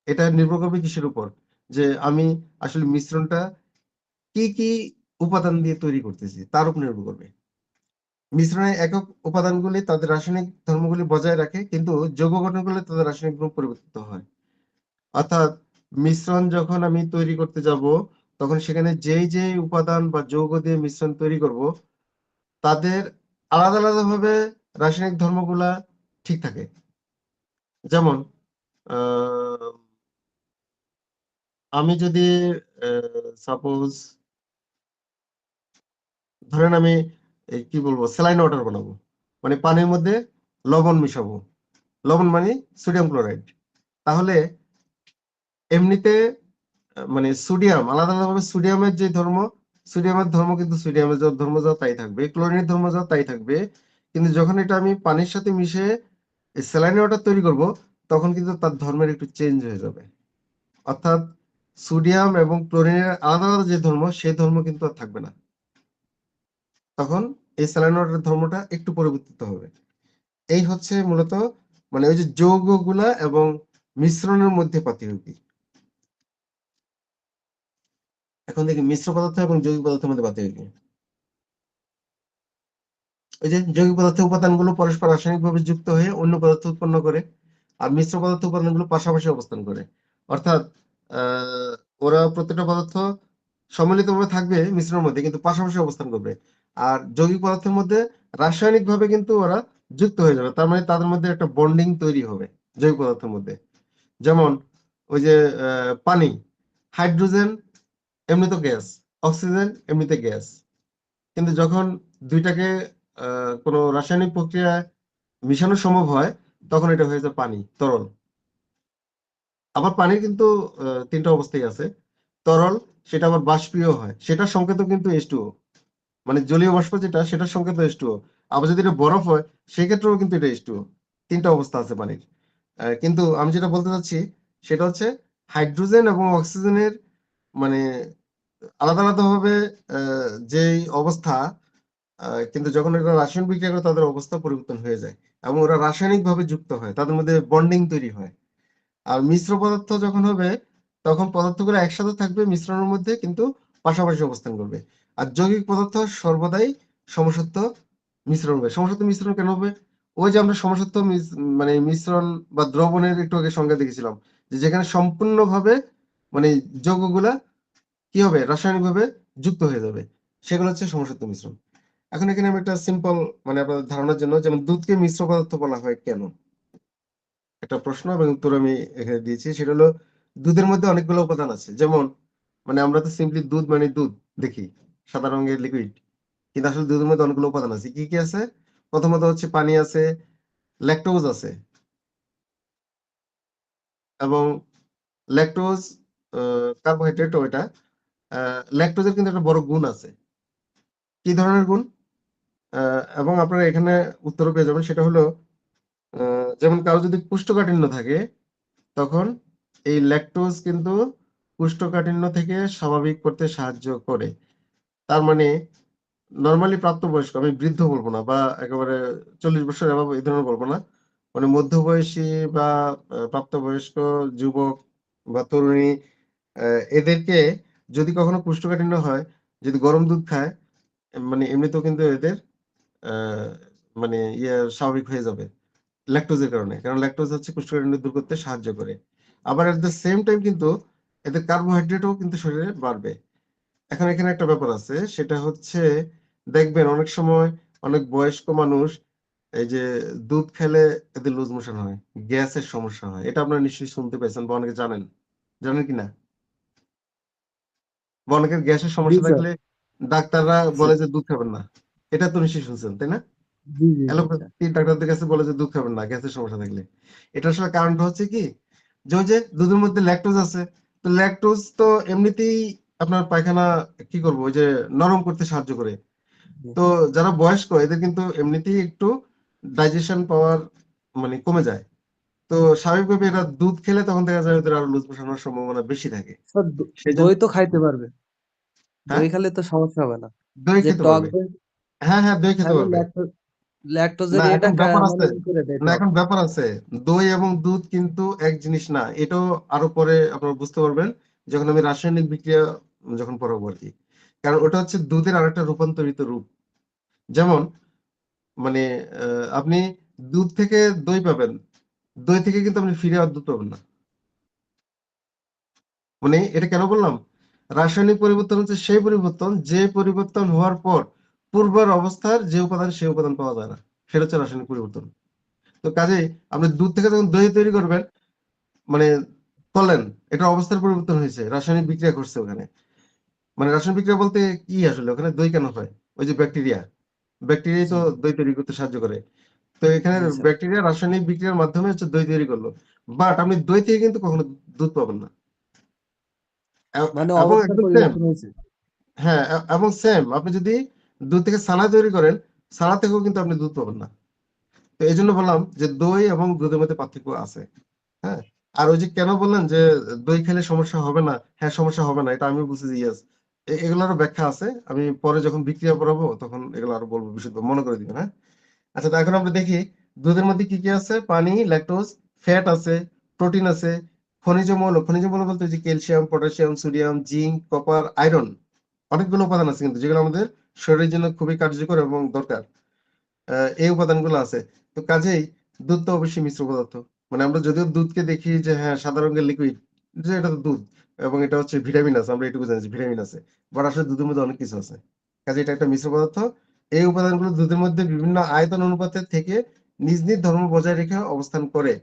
এটা নির্ভর করবে কিসের উপর, যে আমি আসলে মিশ্রণটা কি কি উপাদান দিয়ে তৈরি করতেছি তার উপর নির্ভর করবে। মিশ্রণের একক উপাদানগুলি তাদের রাসায়নিক ধর্মগুলি বজায় রাখে, কিন্তু যৌগ গঠন করলে তাদের রাসায়নিক গুণ পরিবর্তিত হয়। অর্থাৎ মিশ্রণ যখন আমি তৈরি করতে যাব তখন সেখানে যেই যে উপাদান বা যৌগ দিয়ে মিশ্রণ তৈরি করব তাদের আলাদা আলাদা ভাবে রাসায়নিক ধর্মগুলা ঠিক থাকে। যেমন আহ আমি যদি সাপোজ ধরেন আমি এই কি বলবো স্যালাইন ওয়াটার বানাবো, মানে পানির মধ্যে লবণ মিশাবো, লবণ মানে সোডিয়াম ক্লোরাইড, তাহলে এমনিতে মানে সোডিয়াম আলাদা আলাদাভাবে সোডিয়ামের যে ধর্ম, সোডিয়ামের ধর্ম কিন্তু সোডিয়ামের যা ধর্ম যা তাই থাকবে, ক্লোরিনের ধর্ম যা তাই থাকবে। কিন্তু যখন এটা আমি পানির সাথে মিশে স্যালাইন ওয়াটার তৈরি করব তখন কিন্তু তার ধর্মের একটু চেঞ্জ হয়ে যাবে। অর্থাৎ সোডিয়াম এবং ক্লোরিনের আলাদা আলাদা যে ধর্ম, সেই ধর্ম কিন্তু আর থাকবে না। তখন এই স্যালাইন ওয়াটারের ধর্মটা একটু পরিবর্তিত হবে। এই হচ্ছে মূলত মানে ওই যে যৌগগুলা এবং মিশ্রণের মধ্যে পার্থক্য। এখন দেখি মিশ্র পদার্থ এবং যৌগিক পদার্থের মধ্যে পার্থক্য। ওই যে যৌগিক পদার্থের উপাদানগুলো পরস্পর রাসায়নিকভাবে যুক্ত হয়ে অন্য পদার্থ উৎপন্ন করে, আর মিশ্র পদার্থ উপাদানগুলো পাশাপাশি অবস্থান করে। অর্থাৎ ওরা প্রত্যেকটা পদার্থ সম্মিলিতভাবে থাকবে মিশ্রণের মধ্যে, কিন্তু পাশাপাশি অবস্থান করবে। আর যৌগিক পদার্থের মধ্যে রাসায়নিকভাবে কিন্তু ওরা যুক্ত হয়ে যাবে, তার মানে তাদের মধ্যে একটা বন্ডিং তৈরি হবে যৌগিক পদার্থের মধ্যে। যেমন ওই যে পানি, হাইড্রোজেন এমনি তো গ্যাস, অক্সিজেন এমনিতে গ্যাস, কিন্তু যখন দুইটাকে কোনো রাসায়নিক প্রক্রিয়ায় মিশানো সম্ভব হয়, তখন এটা হয়ে যায় পানি, তরল। আবার পানির কিন্তু তিনটা অবস্থায় আছে। তরল, সেটা আবার বাষ্পীয় হয়, সেটার সংকেতও কিন্তু H2O, মানে জলীয় বাষ্প যেটা, সেটার সংকেত H2O। আবার যদি এটা বরফ হয়, সেক্ষেত্রেও কিন্তু এটা H2O। তিনটা অবস্থা আছে পানির। কিন্তু আমি যেটা বলতে চাচ্ছি সেটা হচ্ছে হাইড্রোজেন এবং অক্সিজেনের মানে আলাদা আলাদা ভাবে যেই অবস্থা, কিন্তু যখন এরা রাসায়নিক বিক্রিয়া করে তাদের অবস্থা পরিবর্তন হয়ে যায় এবং ওরা রাসায়নিক ভাবে যুক্ত হয়, তাদের মধ্যে বন্ডিং তৈরি হয়। আর মিশ্র পদার্থ যখন হবে, তখন পদার্থগুলো একসাথে থাকবে মিশ্রণের মধ্যে, কিন্তু পাশাপাশি অবস্থান করবে। আর যৌগিক পদার্থ সর্বদাই সমসত্ব মিশ্রণ হবে। সমসত্ব মিশ্রণ কেন হবে? ওই যে আমরা সমসত্ব মানে মিশ্রণ বা দ্রবণের একটু আগে সংজ্ঞা দেখেছিলাম, যে যেখানে সম্পূর্ণভাবে মানে যৌগগুলা কি হবে, রাসায়নিক ভাবে যুক্ত হয়ে যাবে, সেগুলো হচ্ছে সমসত্ব মিশ্রণ। এখন এখানে আমি একটা সিম্পল মানে আপনাদের ধারণার জন্য, যেমন দুধকে মিশ্র পদার্থ বলা হয় কেন, একটা প্রশ্ন এবং উত্তর আমি এখানে দিয়েছি। সেটা হলো, দুধের মধ্যে অনেকগুলো উপাদান আছে। যেমন মানে আমরা তো সিম্পলি দুধ মানে দুধ দেখি, সাদা রঙের লিকুইড, কিন্তু আসলে দুধের মধ্যে অনেকগুলো উপাদান আছে। কি কি আছে? প্রথমত হচ্ছে পানি আছে, ল্যাকটোজ আছে, এবং ল্যাকটোজ কার্বোহাইড্রেট, ওইটা ল্যাকটোজের কিন্তু একটা বড় গুণ আছে। কি ধরনের গুণ? এবং আপনারা এখানে উত্তর পেয়ে যাবেন। সেটা হলো, যেমন কারো যদি কোষ্ঠকাঠিন্য থাকে, তখন এই ল্যাকটোজ কিন্তু কোষ্ঠকাঠিন্য থেকে স্বাভাবিক করতে সাহায্য করে। তার মানে নরমালি প্রাপ্তবয়স্ক, আমি বৃদ্ধ বলবো না, বা একেবারে 40 বছর এভাবে এই ধরনের বলবো না, মানে মধ্যবয়সী বা প্রাপ্তবয়স্ক যুবক বা তরুণী, এদেরকে যদি কখনো কোষ্ঠকাঠিন্য হয়, যদি গরম দুধ খায়, মানে এমনিতেও কিন্তু এদের আহ, মানে স্বাভাবিক হয়ে যাবে ল্যাকটোজের কারণে, কারণ ল্যাকটোজ হচ্ছে কোষ্ঠকাঠিন্য দূর করতে সাহায্য করে। আবার এট দ্য সেম টাইম কিন্তু এদের কার্বোহাইড্রেটও কিন্তু শরীরে বাড়বে। এখন এখানে একটা ব্যাপার আছে, সেটা হচ্ছে দেখবেন অনেক সময় অনেক বয়স্ক মানুষ এই যে দুধ খেলে এদের লুজ মোশন হয়, গ্যাসের সমস্যা হয়। এটা আপনারা নিশ্চয়ই শুনতে পেয়েছেন বা অনেকে জানেন, জানেন কিনা? বা অনেকের গ্যাসের জি সমস্যা স্যার। থাকলে ডাক্তাররা বলে যে দুধ খাবেন না। এটা তো নিশ্চয়ই শুনছেন, তাই না? জি জি জি স্যার। অ্যালোপ্যাথি ডাক্তারদের কাছে বলে যে দুধ খাবেন না গ্যাসের সমস্যা থাকলে। এটা আসলে কারণটা হচ্ছে কি, যে ওই যে দুধের মধ্যে ল্যাকটোজ আছে। তো ল্যাকটোজ তো এমনিতেই আপনার পায়খানা কি করবো, ওই যে নরম করতে সাহায্য করে। জি। তো যারা বয়স্ক, এদের কিন্তু এমনিতেই একটু ডাইজেশন পাওয়ার মানে কমে যায়। তো স্বাভাবিকভাবে এরা দুধ খেলে তখন দেখা যায় ওদের আরো লুজ মোশন হওয়ার সম্ভাবনা বেশি থাকে। স্যার সেই জন্য দই তো খাইতে পারবে, হ্যাঁ, দই খেলে তো সমস্যা হবে না। দই যে খেতে টক পারবে। দই হ্যাঁ হ্যাঁ, দই খেতে খাইলে পারবে। ল্যাকটোজের না, এটা এখন ব্যাপার মানে আছে। ই করে দেয় না, টক। এখন ব্যাপার আছে। দই এবং দুধ কিন্তু এক জিনিস না। এটাও আরো পরে আপনারা বুঝতে পারবেন, যখন আমি রাসায়নিক বিক্রিয়া যখন পড়াবো আর কি। কারণ ওটা হচ্ছে দুধের আরেকটা রূপান্তরিত রূপ। যেমন মানে আপনি দুধ থেকে দই পাবেন, দই থেকে কিন্তু আপনি ফিরে আর দুধ পাবেন না। মানে এটা কেন বললাম? রাসায়নিক পরিবর্তন হচ্ছে সেই পরিবর্তন, যে পরিবর্তন হওয়ার পর পূর্বের অবস্থার যে উপাদান, সেই উপাদান পাওয়া যায় না। সেটা হচ্ছে রাসায়নিক পরিবর্তন। তো কাজেই আপনি দুধ থেকে যখন দই তৈরি করবেন, মানে করলেন, এটা অবস্থার পরিবর্তন হয়েছে, রাসায়নিক বিক্রিয়া ঘটছে ওখানে। মানে রাসায়নিক বিক্রিয়া বলতে কি, আসলে ওখানে দই কেন হয়? ওই যে ব্যাকটেরিয়া, ব্যাকটেরিয়াই তো জি দই তৈরি করতে সাহায্য করে। তো এখানে জি স্যার। ব্যাকটেরিয়া রাসায়নিক বিক্রিয়ার মাধ্যমে হচ্ছে দই তৈরি করলো। বাট আপনি দই থেকে কিন্তু কখনো দুধ পাবেন না। মানে এবং অবস্থার একদম সেম, পরিবর্তন হয়েছে। হ্যাঁ, এবং সেম আপনি যদি দুধ থেকে ছানা তৈরি করেন, ছানা থেকেও কিন্তু আপনি দুধ পাবেন না। তো এই জন্য বললাম যে দই এবং দুধের মধ্যে পার্থক্য আছে। হ্যাঁ, আর ওই যে কেন বললেন যে দই খেলে সমস্যা হবে না, হ্যাঁ সমস্যা হবে না, এটা আমি বুঝছি যে ইয়েস, এগুলোরও ব্যাখ্যা আছে, আমি পরে যখন বিক্রিয়া পড়াবো তখন এগুলো আরো বলবো, বিশুদ্ধ মনে করে দিবেন। হ্যাঁ, আচ্ছা, তো এখন আমরা দেখি দুধের মধ্যে কি কি আছে। পানি, ল্যাকটোজ, ফ্যাট আছে, প্রোটিন আছে, খনিজ মৌল। খনিজ মৌল বলতে যে calcium, potassium, sodium, zinc, copper, iron, অনেকগুলো উপাদান আছে কিন্তু যেগুলো আমাদের শরীরের জন্য খুবই কার্যকর এবং দরকার। এই উপাদানগুলো আছে। তো কাজেই দুধ তো অবশ্যই মিশ্র পদার্থ। মানে আমরা যদিও দুধকে দেখি যে হ্যাঁ সাদা রঙের লিকুইড, যে এটা তো দুধ এবং এটা হচ্ছে ভিটামিন আছে, আমরা এটুকু জানি ভিটামিন আছে, বাট আসলে দুধের মধ্যে অনেক কিছু আছে। কাজে এটা একটা মিশ্র পদার্থ। এই উপাদানগুলো দুধের মধ্যে বিভিন্ন আয়তন অনুপাতে থেকে নিজ নিজ ধর্ম বজায় রেখে অবস্থান করে,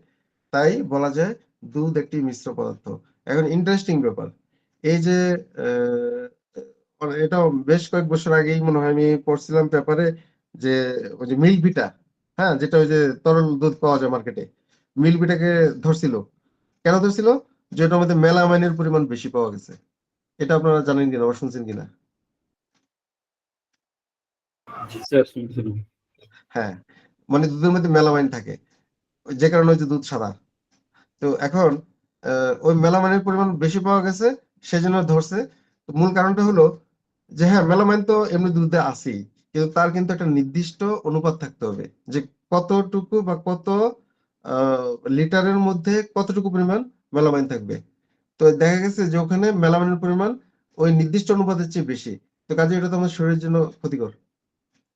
তাই বলা যায় দুধ একটি মিশ্র পদার্থ। এখন ইন্টারেস্টিং ব্যাপার, এই যে এটা বেশ কয়েক বছর আগেই মনে হয় আমি পড়ছিলাম পেপারে যে ওই যে মিল্ক ভিটা, হ্যাঁ যেটা ওই যে তরল দুধ পাওয়া যায় মার্কেটে, মিল্ক ভিটাকে ধরছিল। কেন ধরছিল? যে এটার মধ্যে মেলামাইনের পরিমাণ বেশি পাওয়া গেছে। এটা আপনারা জানেন কিনা বা শুনছেন কিনা? জি স্যার, শুনছিলাম। হ্যাঁ, মানে দুধের মধ্যে মেলামাইন থাকে, যে কারণে হচ্ছে দুধ সাদা। তো এখন ওই মেলামাইনের পরিমাণ বেশি পাওয়া গেছে, সেজন্য ধরছে। তো মূল কারণটা হলো যে হ্যাঁ মেলামাইন তো এমনি দুধে আছেই, কিন্তু তার কিন্তু একটা নির্দিষ্ট অনুপাত থাকতে হবে যে কতটুকু বা কত লিটারের মধ্যে কতটুকু পরিমাণ মেলামাইন থাকবে। তো দেখা গেছে যে ওখানে মেলামাইনের পরিমাণ ওই নির্দিষ্ট অনুপাতের চেয়ে বেশি। তো কাজে এটা তো আমাদের শরীরের জন্য ক্ষতিকর।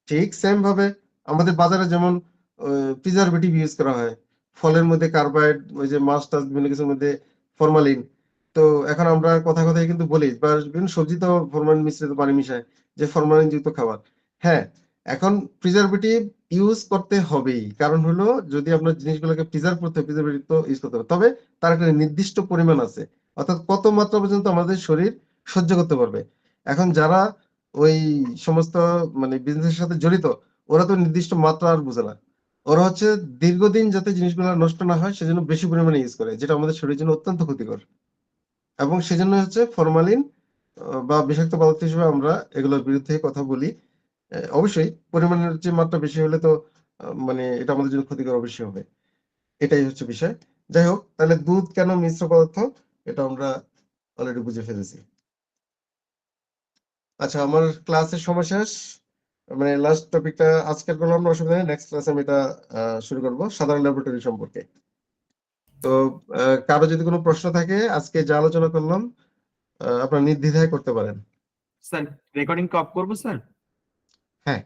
ঠিক সেম ভাবে আমাদের বাজারে যেমন প্রিজারভেটিভ ইউজ করা হয়, ফলের মধ্যে কার্বাইড, ওই যে মাছ টাছ বিভিন্ন কিছুর মধ্যে ফরমালিন। তো এখন আমরা কথা কথায় কিন্তু বলি বা বিভিন্ন সবজিতেও ফরমালিন মিশ্রিত পানি মিশায় যে ফরমালিন যুক্ত খাবার। হ্যাঁ, এখন প্রিজারভেটিভ ইউজ করতে হবেই, কারণ হলো যদি আপনার জিনিসগুলোকে প্রিজার্ভ করতে হয় প্রিজারভেটিভ তো ইউজ করতে হবে, তবে তার একটা নির্দিষ্ট পরিমাণ আছে, অর্থাৎ কত মাত্রা পর্যন্ত আমাদের শরীর সহ্য করতে পারবে। এখন যারা ওই সমস্ত মানে বিজনেসের সাথে জড়িত, ওরা তো নির্দিষ্ট মাত্রা আর বুঝে না। ওরা হচ্ছে দীর্ঘদিন যাতে জিনিসগুলো নষ্ট না হয় সেজন্য বেশি পরিমাণে ইউজ করে, যেটা আমাদের শরীরের জন্য অত্যন্ত ক্ষতিকর। এবং সেজন্য হচ্ছে ফরমালিন বা বিষাক্ত পদার্থ হিসেবে আমরা এগুলোর বিরুদ্ধে কথা বলি। অবশ্যই পরিমাণের যে মাত্রা বেশি হলে তো মানে এটা আমাদের জন্য ক্ষতিকর অবশ্যই হবে। এটাই হচ্ছে বিষয়। যাই হোক, তাহলে দুধ কেন মিশ্র পদার্থ এটা আমরা অলরেডি বুঝে ফেলেছি। আচ্ছা, আমার ক্লাসের সময় শেষ। মানে লাস্ট টপিকটা আজকের করলাম না, অসুবিধা নেই, নেক্সট ক্লাসে আমি এটা শুরু করব সাধারণ ল্যাবরেটরি সম্পর্কে। তো কারো যদি কোনো প্রশ্ন থাকে আজকে যা আলোচনা করলাম আপনারা নির্দ্বিধায় করতে পারেন। স্যার রেকর্ডিং অফ করবো স্যার? হ্যাঁ।